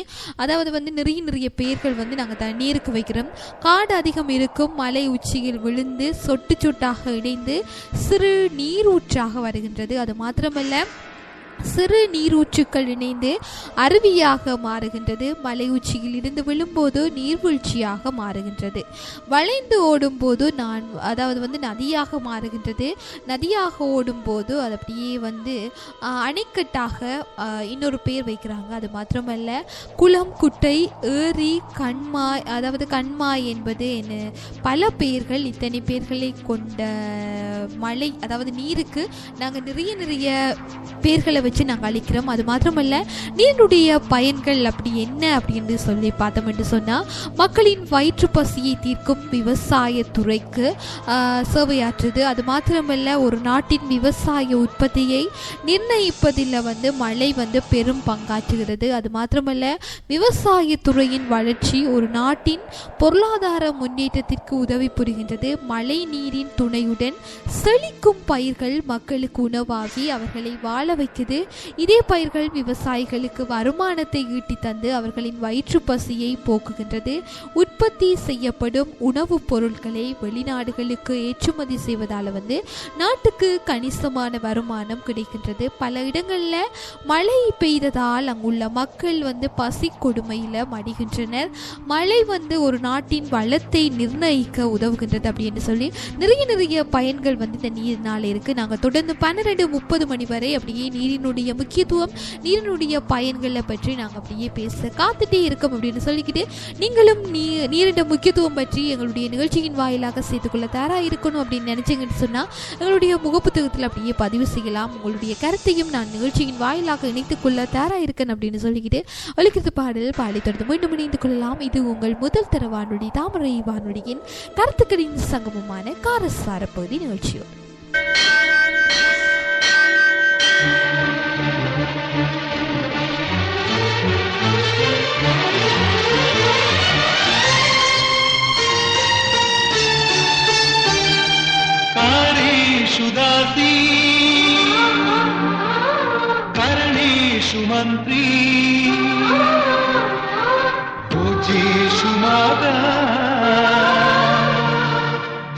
நிறைய பெயர்கள் நாங்கள் தண்ணீருக்கு வைக்கிறோம். காடு அதிகம் இருக்கும் மலை உச்சியில் விழுந்து சொட்டு சொட்டாக இணைந்து சிறு நீரூற்றாக வருகின்றது. அது மாத்திரமல்ல, சிறு நீரூற்றுக்கள் இணைந்து அருவியாக மாறுகின்றது. மலை உச்சியில் இருந்து விழும்போது நீர்வீழ்ச்சியாக மாறுகின்றது. வளைந்து ஓடும் போது நதியாக மாறுகின்றது. நதியாக ஓடும்போது அது அப்படியே அணைக்கட்டாக இன்னொரு பேர் வைக்கிறாங்க. அது மாத்திரமல்ல, குளம், குட்டை, ஏரி, கண்மாய், கண்மாய் என்பது பல பெயர்கள். இத்தனை பெயர்களை கொண்ட மழை நீருக்கு நாங்கள் நிறைய பேர்களை வச்சு நாங்கள் அளிக்கிறோம். அது மாத்திரமல்ல, நீருடைய பயன்கள் அப்படி என்ன அப்படின்னு சொல்லி பார்த்தோம் என்று சொன்னால், மக்களின் வயிற்று பசியை தீர்க்கும் விவசாயத்துறைக்கு சேவையாற்றுது. அது மாத்திரமல்ல, ஒரு நாட்டின் விவசாய உற்பத்தியை நிர்ணயிப்பதில் மழை பெரும் பங்காற்றுகிறது. அது மாத்திரமல்ல, விவசாயத்துறையின் வளர்ச்சி ஒரு நாட்டின் பொருளாதார முன்னேற்றத்திற்கு உதவி புரிகின்றது. மழை நீரின் துணையுடன் செழிக்கும் பயிர்கள் மக்களுக்கு உணவாகி அவர்களை வாழ வைக்குது. இதே பயிர்கள் விவசாயிகளுக்கு வருமானத்தை ஈட்டி தந்து அவர்களின் வயிற்று பசியை போக்குகின்றது. உற்பத்தி செய்யப்படும் உணவுப் பொருட்களை வெளிநாடுகளுக்கு ஏற்றுமதி செய்வதால் நாட்டுக்கு கணிசமான வருமானம் கிடைக்கின்றது. பல இடங்களில் மழை பெய்ததால் அங்குள்ள மக்கள் பசி கொடுமையில் மடிகின்றனர். மழை ஒரு நாட்டின் வளத்தை நிர்ணயிக்க உதவுகின்றது அப்படின்னு சொல்லி நிறைய பயன்கள் இந்த நீரினால் இருக்கு. நாங்கள் தொடர்ந்து 12:30 மணி வரை அப்படியே நீரினுடைய முக்கியத்துவம், நீரினுடைய பயன்களை பற்றி நாங்கள் அப்படியே பேச காத்துட்டே இருக்கோம் அப்படின்னு சொல்லிக்கிட்டு, நீங்களும் நீரின் முக்கியத்துவம் பற்றி எங்களுடைய நிகழ்ச்சியின் வாயிலாக சேர்த்துக்கொள்ள தயாராக இருக்கணும் அப்படின்னு நினைச்சீங்கன்னு சொன்னால் எங்களுடைய முகப்புத்தகத்தில் அப்படியே பதிவு செய்யலாம். உங்களுடைய கருத்தையும் நான் நிகழ்ச்சியின் வாயிலாக இணைத்துக் கொள்ள தயாராக இருக்கேன் அப்படின்னு சொல்லிக்கிட்டு ஒலிக்கிறது பாடல் பாடி தொடர்ந்து மீண்டும் இணைந்து கொள்ளலாம். இது உங்கள் முதல் தர வானொலி தாமரை வானொலியின் கருத்துக்களின் சங்கமமான காரசார பகுதி நிகழ்ச்சியோடு. दासी करणेषु मन्त्री भोजेषु माता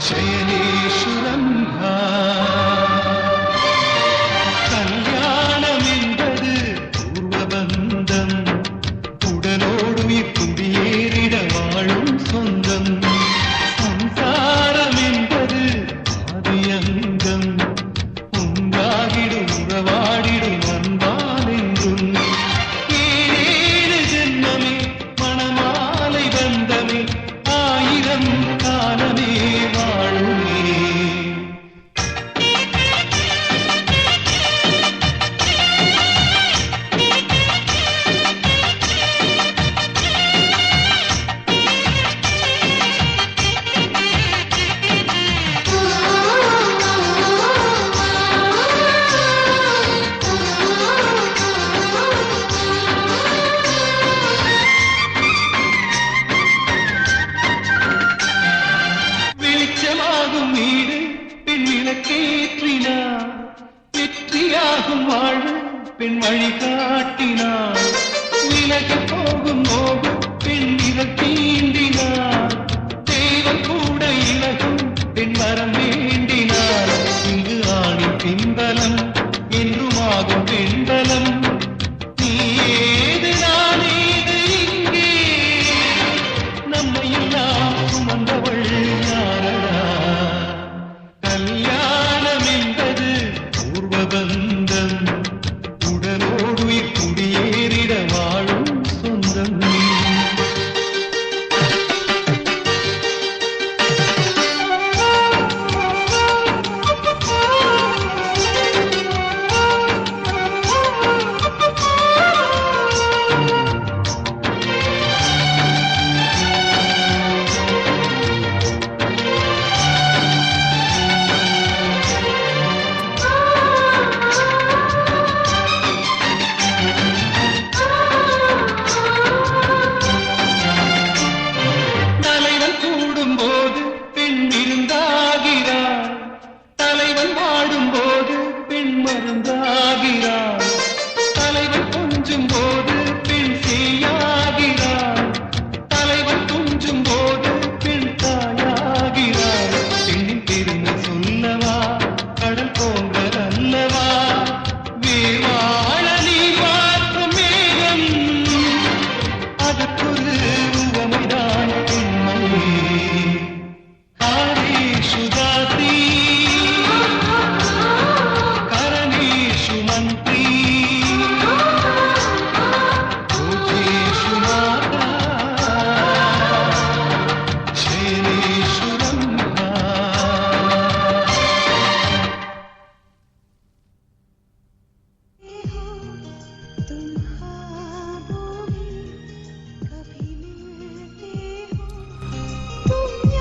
शयनेषु रम्भा கல்யாணம் என்பது பூர்வபந்தம் உடலோடு குடியேறிட வாழும் சொந்தம் சம்சாரம் என்பது ஆதியங்கம் உண்டாகிடும் உறவாடிடும் அன்பாலென்றும்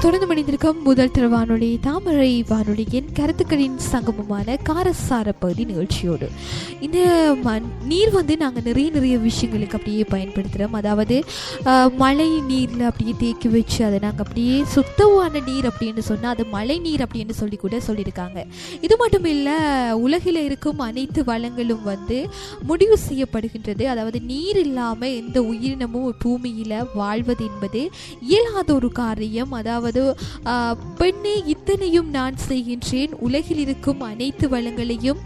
தொடர்ந்து மணிந்திருக்கும் முதல் தர வானொலி தாமரை வானொலியின் கருத்துக்களின் சங்கமமான காரசார பகுதி நிகழ்ச்சியோடு இந்த நீர் வந்து நாங்கள் நிறைய விஷயங்களுக்கு அப்படியே பயன்படுத்துகிறோம். அதாவது மழை நீரில் அப்படியே தேக்கி வச்சு அதை நாங்கள் அப்படியே சுத்தமான நீர் அப்படின்னு சொன்னால் அது மழை நீர் அப்படின்னு சொல்லி கூட சொல்லியிருக்காங்க. இது மட்டும் இல்லை, உலகில் இருக்கும் அனைத்து வளங்களும் வந்து முடிவு செய்யப்படுகின்றது. அதாவது நீர் இல்லாமல் எந்த உயிரினமும் பூமியில் வாழ்வது என்பது இயலாத ஒரு காரியம். அதாவது பெண்ணே இத்தனையும் நான் செய்கின்றேன், உலகில் இருக்கும் அனைத்து வளங்களையும்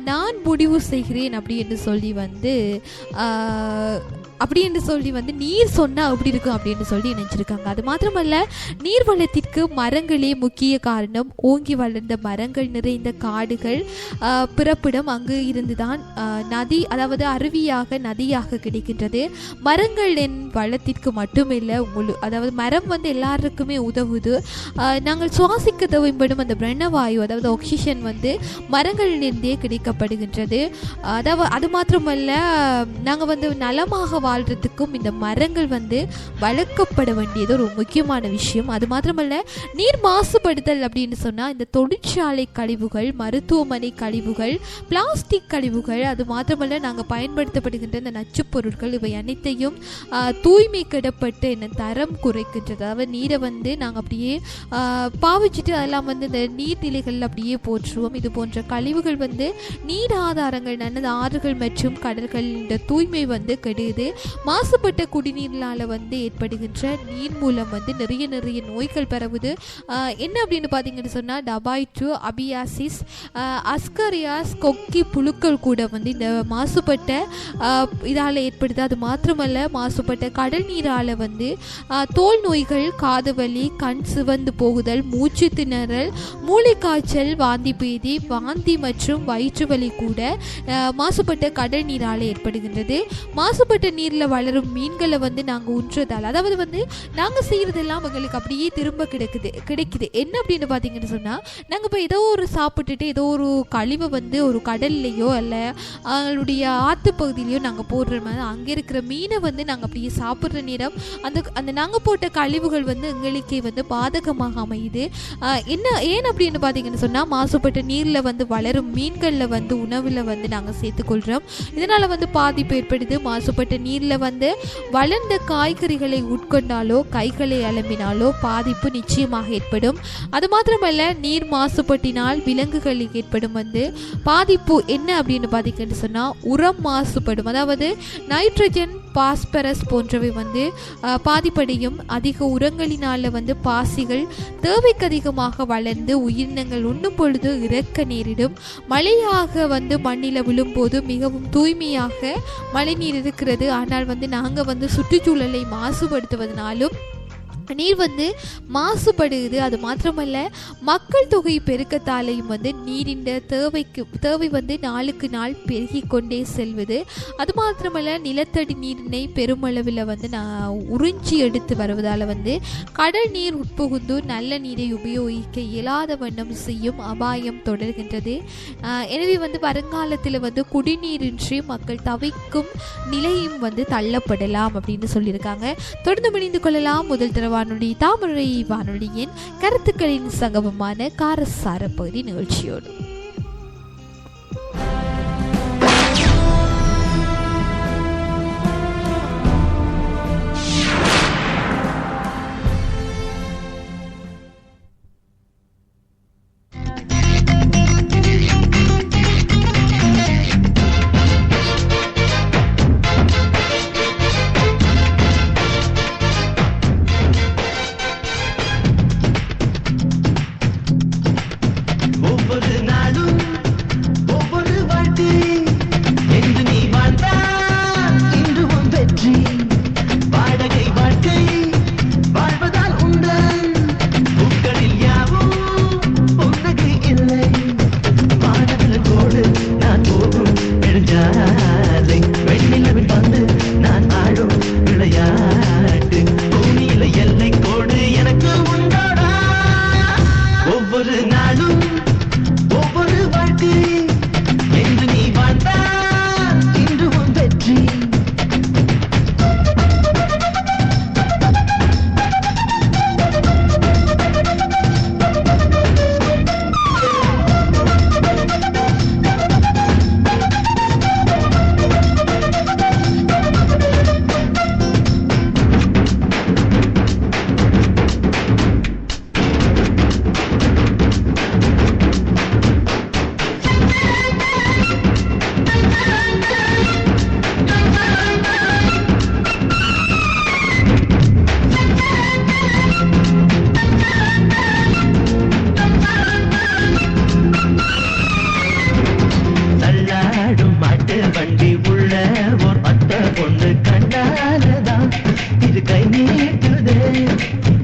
நான் முடிவு செய்கிறேன் அப்படி என்று சொல்லி வந்து நீர் சொன்னால் அப்படி இருக்கும் அப்படின்னு சொல்லி நினைச்சிருக்காங்க. அது மாத்திரமல்ல, நீர் வளத்திற்கு மரங்களே முக்கிய காரணம். ஓங்கி வளர்ந்த மரங்கள் நிறைந்த காடுகள் பிறப்பிடம் அங்கு இருந்துதான் நதி, அதாவது அருவியாக நதியாக கிடைக்கின்றது. மரங்களின் வளத்திற்கு மட்டுமில்லை, அதாவது மரம் வந்து எல்லாருக்குமே உதவுது. நாங்கள் சுவாசிக்க தேவைப்படும் அந்த பிரணவாயு, அதாவது ஆக்சிஜன் வந்து மரங்களிலிருந்தே கிடைக்கப்படுகின்றது. அதாவது அது மாத்திரமல்ல, நாங்கள் வந்து நலமாக வாழ்றதுக்கும் இந்த மரங்கள் வந்து வளர்க்கப்பட வேண்டியது ஒரு முக்கியமான விஷயம். அது மாத்திரமல்ல, நீர் மாசுபடுதல் அப்படின்னு சொன்னால் இந்த தொழிற்சாலை கழிவுகள், மருத்துவமனை கழிவுகள், பிளாஸ்டிக் கழிவுகள், அது மாத்திரமல்ல நாங்கள் பயன்படுத்தப்படுகின்ற இந்த நச்சுப் பொருட்கள், இவை அனைத்தையும் தூய்மை கெடப்பட்டு என்ன தரம் குறைக்கின்றது. அதாவது நீரை வந்து நாங்கள் அப்படியே பாவிச்சுட்டு அதெல்லாம் வந்து இந்த நீர்நிலைகள் அப்படியே போற்றுவோம். இது போன்ற கழிவுகள் வந்து நீர் ஆதாரங்கள், நல்லது ஆறுகள் மற்றும் கடல்கள் இந்த தூய்மை வந்து கெடுது. மாசுபட்ட குடிநீரால் வந்து ஏற்படுகின்ற நீர் மூலம் வந்து நிறைய நோய்கள் பரவுது. என்ன அப்படின்னு பார்த்தீங்கன்னு சொன்னால் டபாய்டு, அபியாசிஸ், அஸ்கரியாஸ், கொக்கி புழுக்கள் கூட வந்து இந்த மாசுபட்ட இதால் ஏற்படுது. அது மாத்திரமல்ல, மாசுபட்ட கடல் நீரால் வந்து தோல் நோய்கள், காது வலி, கண் சிவந்து போகுதல், மூச்சு திணறல், மூளை காய்ச்சல், வாந்தி பேதி, வாந்தி மற்றும் வயிற்று வலி கூட மாசுபட்ட கடல் நீரால் ஏற்படுகின்றது. மாசுபட்ட நீரில் வளரும் மீன்களை வந்து நாங்கள் உண்றதால், அதாவது வந்து நாங்கள் செய்கிறதெல்லாம் எங்களுக்கு அப்படியே திரும்ப கிடைக்குது. என்ன அப்படின்னு பார்த்தீங்கன்னு சொன்னால், நாங்கள் இப்போ ஏதோ ஒரு சாப்பிட்டுட்டு ஏதோ ஒரு கழிவை வந்து ஒரு கடல்லையோ இல்லை அவங்களுடைய ஆற்று பகுதியிலையோ நாங்கள் போடுற மாதிரி அங்கே இருக்கிற மீனை வந்து நாங்கள் அப்படியே சாப்பிட்ற நேரம் அந்த நாங்கள் போட்ட கழிவுகள் வந்து எங்களுக்கே வந்து பாதகமாக அமையுது. ஏன் அப்படின்னு பார்த்தீங்கன்னு சொன்னால், மாசுபட்ட நீரில் வந்து வளரும் மீன்களில் வந்து உணவில் வந்து நாங்கள் சேர்த்துக்கொள்கிறோம். இதனால் வந்து பாதிப்பு ஏற்படுது. மாசுபட்ட நீரில் வந்து வளர்ந்த காய்கறிகளை உட்கொண்டாலோ கைகளை அலம்பினாலோ பாதிப்பு நிச்சயமாக ஏற்படும். அது மாத்திரமல்ல, நீர் மாசுபட்டினால் விலங்குகளுக்கு ஏற்படும் வந்து பாதிப்பு என்ன அப்படின்னு பார்த்தீங்கன்னு சொன்னால், உரம் மாசுபடும். அதாவது நைட்ரஜன், பாஸ்பரஸ் போன்றவை வந்து பாதிப்படையும். அதிக உரங்களினால் வந்து பாசிகள் தேவைக்கு அதிகமாக வளர்ந்து உயிரினங்கள் உண்ணும் பொழுது இறக்க நேரிடும். மழையாக வந்து மண்ணில் விழும்போது மிகவும் தூய்மையாக மழை நீர் இருக்கிறது. ஆனால் வந்து நாங்கள் வந்து சுற்றுச்சூழலை மாசுபடுத்துவதனாலும் நீர் வந்து மாசுபடுகிறது. அது மாத்திரமல்ல, மக்கள் தொகை பெருக்கத்தாலையும் வந்து நீரின் தேவை வந்து நாளுக்கு நாள் பெருகி கொண்டே செல்வது. அது மாத்திரமல்ல, நிலத்தடி நீரினை பெருமளவில் வந்து உறிஞ்சி எடுத்து வருவதால் வந்து கடல் நீர் உட்புகுந்து நல்ல நீரை உபயோகிக்க இயலாத வண்ணம் செய்யும் அபாயம் தொடர்கின்றது. எனவே வந்து வருங்காலத்தில் வந்து குடிநீரின்றி மக்கள் தவிக்கும் நிலையும் வந்து தள்ளப்படலாம் அப்படின்னு சொல்லியிருக்காங்க. தொடர்ந்து இணைந்து கொள்ளலாம் முதல் தர வானொலி தாமரை வானொலியின் கருத்துக்களின் சங்கமமான காரசார பகுதி நிகழ்ச்சியோடு. ஒவ்வொரு நாள்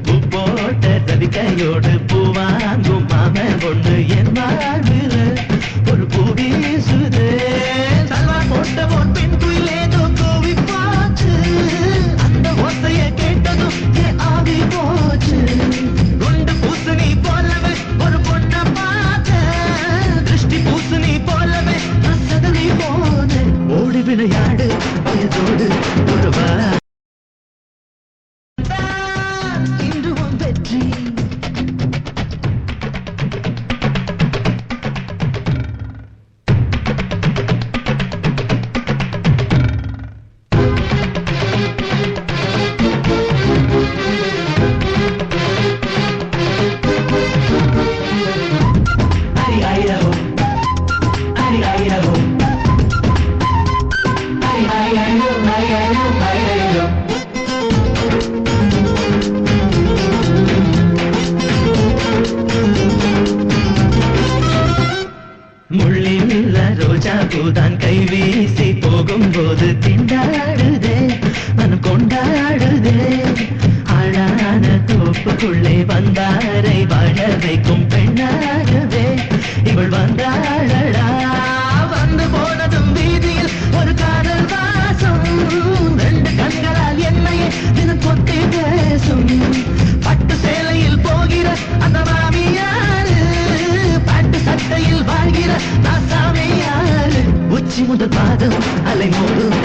பூ போட்ட தவிக்கையோடு பூவாங்கும் மாம ஒண்ணு என் வாழ்வில் ஒரு பூ வீசுதே. சல்வா போட்ட ஒரு பெண் குயிலேதோ கோவி போச்சு, அந்த ஓசைய கேட்டதும் என் ஆவி போச்சு. குண்டு பூசணி போலவே ஒரு பொண்ண பார்த்த, திருஷ்டி பூசணி போலவே சதவி போன. ஓடி விளையாடு வயதோடு ஒருவா இன்று உன் வெற்றி. முள்ளில் ரோஜா பூதான் கை வீசி போகும்போது திண்டாடுதே மனம் கொண்டாடுதே. அழான தோப்புக்குள்ளே வந்தாரை வாழ வைக்கும் பெண்ணாகவே இவள் வந்தாளடா. வந்து போனதும் வீதியில் ஒரு காதல் வாசம், ரெண்டு கண்களால் என்னையே தினம் கொத்தி பேசும். பட்டு சேலையில் போகிற அந்த மாமியாரு, பட்டு சட்டையில் வாழ்கிற நாசாமியாரு. உச்சி முதல் பாதம் அலை மோதும்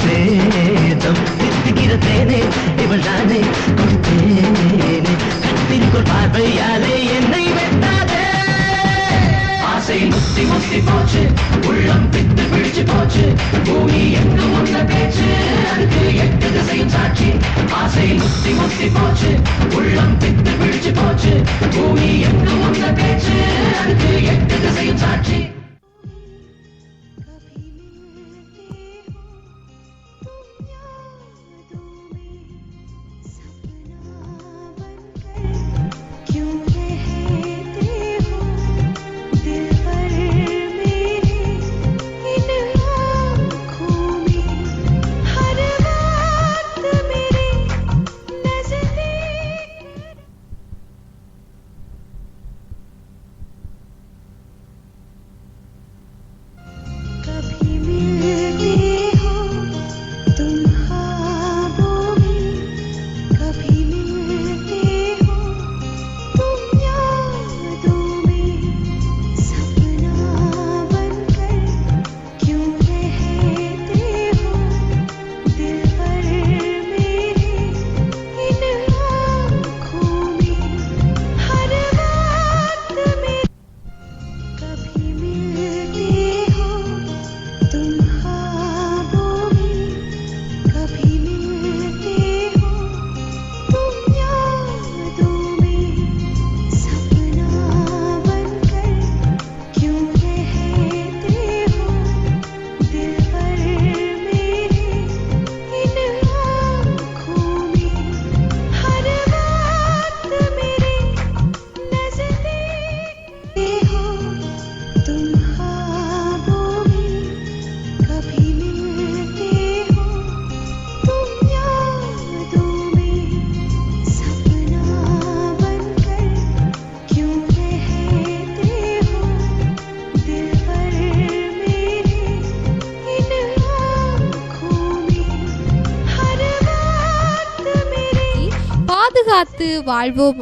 சேதம் தித்துகிற தேனே இவள் நானே கொடுத்தேனே. கத்திரிக்கோள் பார்வையாலே என்னை வெட்டாதே. ஆசை முத்தி முத்தி போச்சு, உள்ளம் பித்து பிடிச்சு போச்சு. பூமி எங்கு உள்ள பேச்சு, அதுக்கு 8 திசையும் சாட்சி. ஆசை முத்தி முத்தி போச்சு, உள்ளம் பித்து பிடிச்சு போச்சு. பூமி எங்கு உள்ள பேச்சு, அதுக்கு 8 திசையும் சாட்சி. பாதுகாத்து வாழ்வோம்.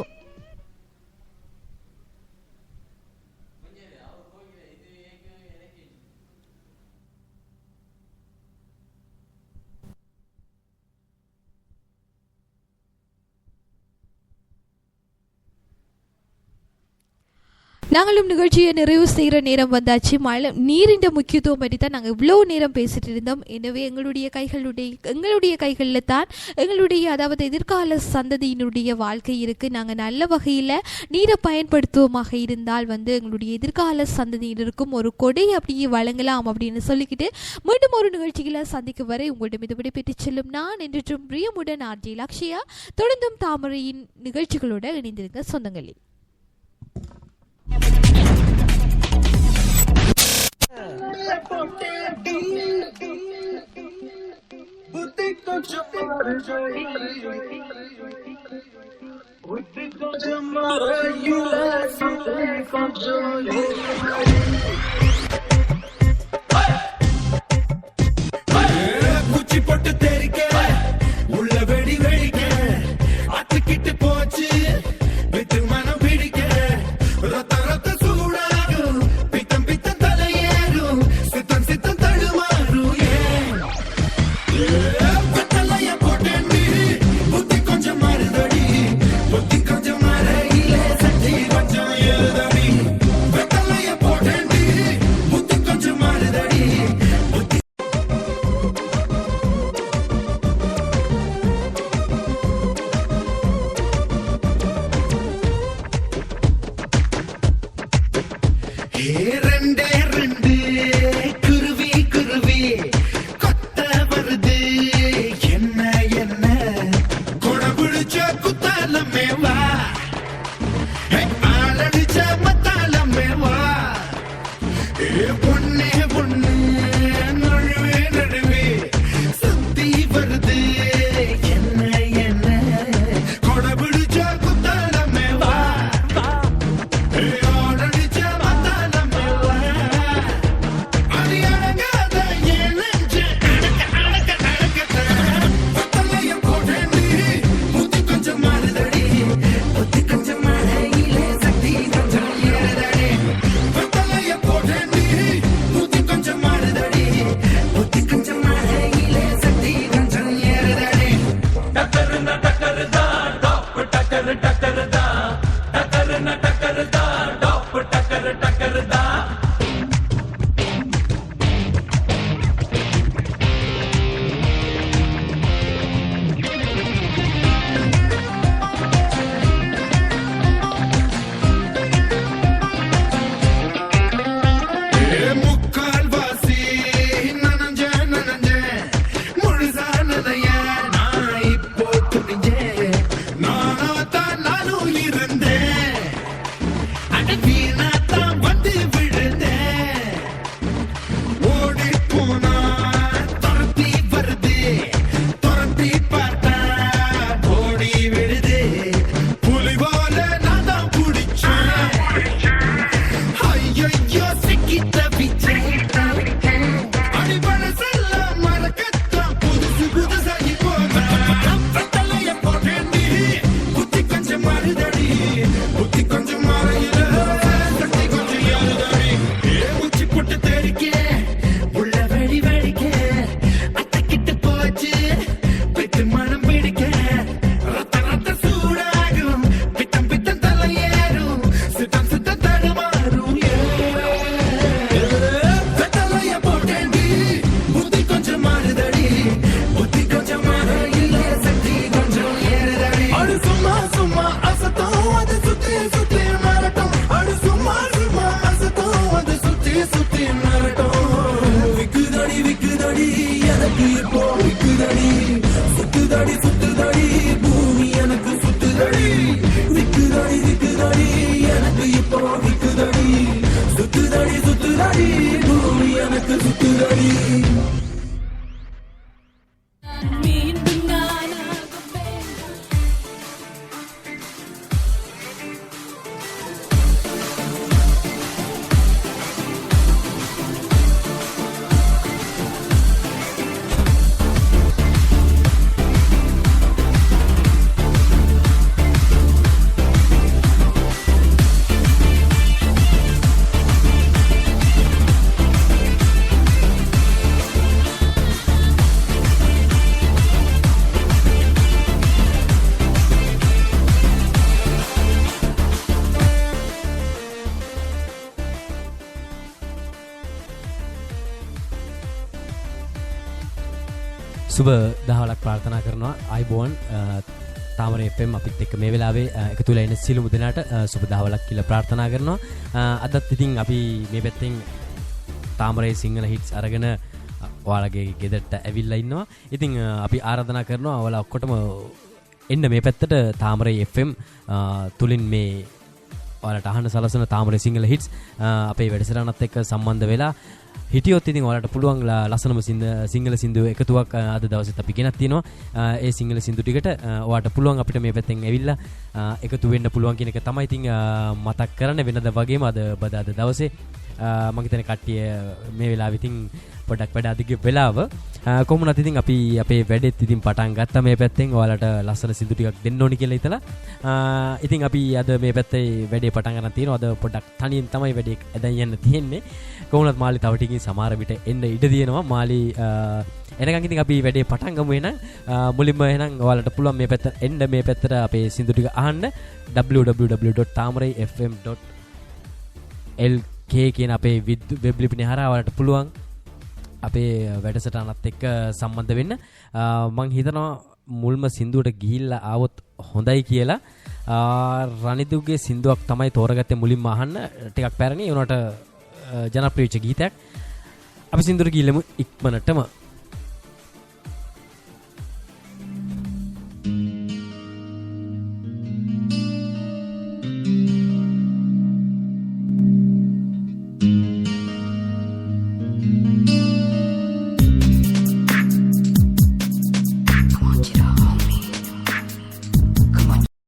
நாங்களும் நிகழ்ச்சியை நிறைவு செய்கிற நேரம் வந்தாச்சு. மழை நீரின் முக்கியத்துவம் பற்றி தான் நாங்கள் இவ்வளோ நேரம் பேசிட்டு இருந்தோம். எனவே எங்களுடைய கைகளில் தான் எங்களுடைய அதாவது எதிர்கால சந்ததியினுடைய வாழ்க்கை இருக்குது. நாங்கள் நல்ல வகையில் நீரை பயன்படுத்துவோமாக இருந்தால் எங்களுடைய எதிர்கால சந்ததியினருக்கும் ஒரு கொடை அப்படியே வழங்கலாம் அப்படின்னு சொல்லிக்கிட்டு மீண்டும் ஒரு நிகழ்ச்சிகளை சந்திக்கும் வரை உங்களிடம் இது விடைபெற்று செல்லும் நான் என்றும் பிரியமுடன் ஆர்ஜி லக்ஷயா. தொடர்ந்தும் தாமரையின் நிகழ்ச்சிகளோடு இணைந்திருங்க சொந்தங்களே. குச்சி போட்டு தெரிக்க உள்ள வெடி வெடிக்க அத்துக்கிட்டு போச்சு வித்து மனம் பிடிக்க ரத்த ரத்த சூடாகும் பித்தம் பித்தம் தலையேறும் சித்தம் சித்தம் தடுமாறும் வெத்தலைய போட்டேன்டி புத்தி கொஞ்சம் மாறுதடி புத்தி கொஞ்சம் மாறையிலே சக்தி கொஞ்சம் எழுதடி வெத்தலைய போட்டேன்டி புத்தி கொஞ்சம் மாறுதடி புத்தி ரெண்டே ரெண்டு குருவி குருவி கொத்த வருது என்ன என்ன கொடபிடிச்ச குத்தாலமே வா ஆளடிச்ச மத்தாலமே வா பொண்ணே பொண்ணு நழுவே நழுவே சுத்தி வருது என்ன என்ன கொடபிடிச்ச குத்தாலமே வா ஆளடிச்ச மத்தாலமே வா அடி அடங்காத என் நெஞ்சு அடக்க அடக்க அடக்க பத்தலைய போட்டேன்டி புத்தி கொஞ்சம் மாறுதடி புத்தி கொஞ்சம் மாறையிலே சக்தி கொஞ்சம் ஏறுதடி பத்தலைய போட்டேன்டி புத்தி கொஞ்சம் மாறுதடி புத்தி கொஞ்சம் மாறையிலே சக்தி கொஞ்சம் ஏறுதடி டக்கருன டக்கருதா டாப் டக்கரு டக்கருதா டக்கருன டக்கருதா டாப் டக்கரு டக்கருதா முக்கால் வாசி நனஞ்ச நனஞ்ச முழுசா நனைய நான் இப்போ துணிஞ்சேன் நானா தான் நானும் இருந்தேன் அடவீனா தான் வந்து விழுந்தேன் ஓடி போனா துரத்தி வருது துரத்தி பார்த்தா ஓடி விடுது புலி போல நான் தான் பிடிச்சேன் ஐயோ சிக்கி தப்பிச்சேன் அடிபட செல்ல மறக்கத்தான் புதுசு புதுசாகி போதான் வெத்தலைய போட்டேன்டி புத்தி கொஞ்சம் மாறுதடி புத்தி கொஞ்சம் மாறையில சக்தி கொஞ்சம் ஏறுதடி உச்சி போட்டு தெரிக்க உள்ள வெடி வெடிக்க அத்தைக்கிட்டு போச்சு பித்து மனம் பிடிக்க ரத்த ரத்த சூடாகும் பித்தம் பித்தம் தலையேறும் சித்தம் சித்தம் தடுமாறும் வெத்தலைய போட்டேன்டி புத்தி கொஞ்சம் மாறுதடி புத்தி கொஞ்சம் மாறையிலே சக்தி கொஞ்சம் ஏறுதடி அடு சும்மா சும்மா அசத்தம் அது சுத்தி சுத்தி மரட்டும் அடு சும்மா சும்மா அசத்தம் அது சுத்தி சுத்தி மரட்டும் விக்குதடி எனக்கு இப்போ விக்குதடி சுத்துதடி பூமி எனக்கு சுத்துதடி விக்குதடி எனக்கு இப்போ விக்குதடி சுத்துதடி பூமி எனக்கு சுத்துதடி සුබ දහවලක් ප්‍රාර්ථනා කරනවා අයිබෝන් තාමර FM අපිත් එක්ක මේ වෙලාවේ එකතු වෙලා ඉන්න සියලුම දෙනාට සුබ දහවලක් කියලා ප්‍රාර්ථනා කරනවා. අදත් ඉතින් අපි මේ පැත්තෙන් තාමරේ සිංහල හිට්ස් අරගෙන ඔයාලගේ ගෙදරට ඇවිල්ලා ඉන්නවා. ඉතින් අපි ආරාධනා කරනවා ඔයාලා ඔක්කොටම එන්න මේ පැත්තට තාමරේ FM තුලින් මේ ඔයාලට අහන්න සලසන තාමරේ සිංහල හිට්ස් අපේ වැඩසටහනත් එක්ක සම්බන්ධ වෙලා හිටියොත් ඉතින් ඔයාලට පුළුවන් ලස්සනම සිංහල සින්දු එකතුවක් අද දවසෙත් අපි ගෙනත් තියෙනවා. ඒ සිංහල සින්දු ටිකට ඔයාලට පුළුවන් අපිට මේ පැත්තෙන් ඇවිල්ලා එකතු වෙන්න පුළුවන් කියන එක තමයි ඉතින් මතක් කරන්න වෙනද වගේම අද බදාද දවසේ මම හිතන්නේ කට්ටිය මේ වෙලාවෙ ඉතින් පොඩක් වැඩ අධික වෙලාව කොහොමද ඉතින් අපි අපේ වැඩෙත් ඉතින් පටන් ගත්තා මේ පැත්තෙන් ඔයාලට ලස්සන සින්දු ටිකක් දෙන්න ඕනි කියලා හිතලා ඉතින් අපි අද මේ පැත්තේ වැඩේ පටන් ගන්න තියෙනවා. අද පොඩක් තනියෙන් තමයි වැඩේ ඇදන් යන්න තියෙන්නේ. කොහොමද මාලි තව ටිකකින් සමහර විට එන්න ඉඩ තියෙනවා. මාලි එනකන් ඉතින් අපි වැඩේ පටන් ගමු එහෙනම්. මුලින්ම එහෙනම් ඔයාලට පුළුවන් මේ පැත්ත එන්න මේ පැත්තට අපේ සින්දු ටික අහන්න www.thamarayfm.lk කියන අපේ වෙබ් ලිපිනේ හරහා ඔයාලට පුළුවන් අපේ වැඩසටහනත් එක්ක සම්බන්ධ වෙන්න. මම හිතනවා මුල්ම සින්දුවට ගිහිල්ලා ආවොත් හොඳයි කියලා. රනිදුගේ සින්දුවක් තමයි තෝරගත්තේ මුලින්ම අහන්න. ටිකක් පැරණි ඒ උනට ජනප්‍රිය වෙච්ච ගීතයක්. අපි සින්දුවට ගිහිල්ලමු ඉක්මනටම.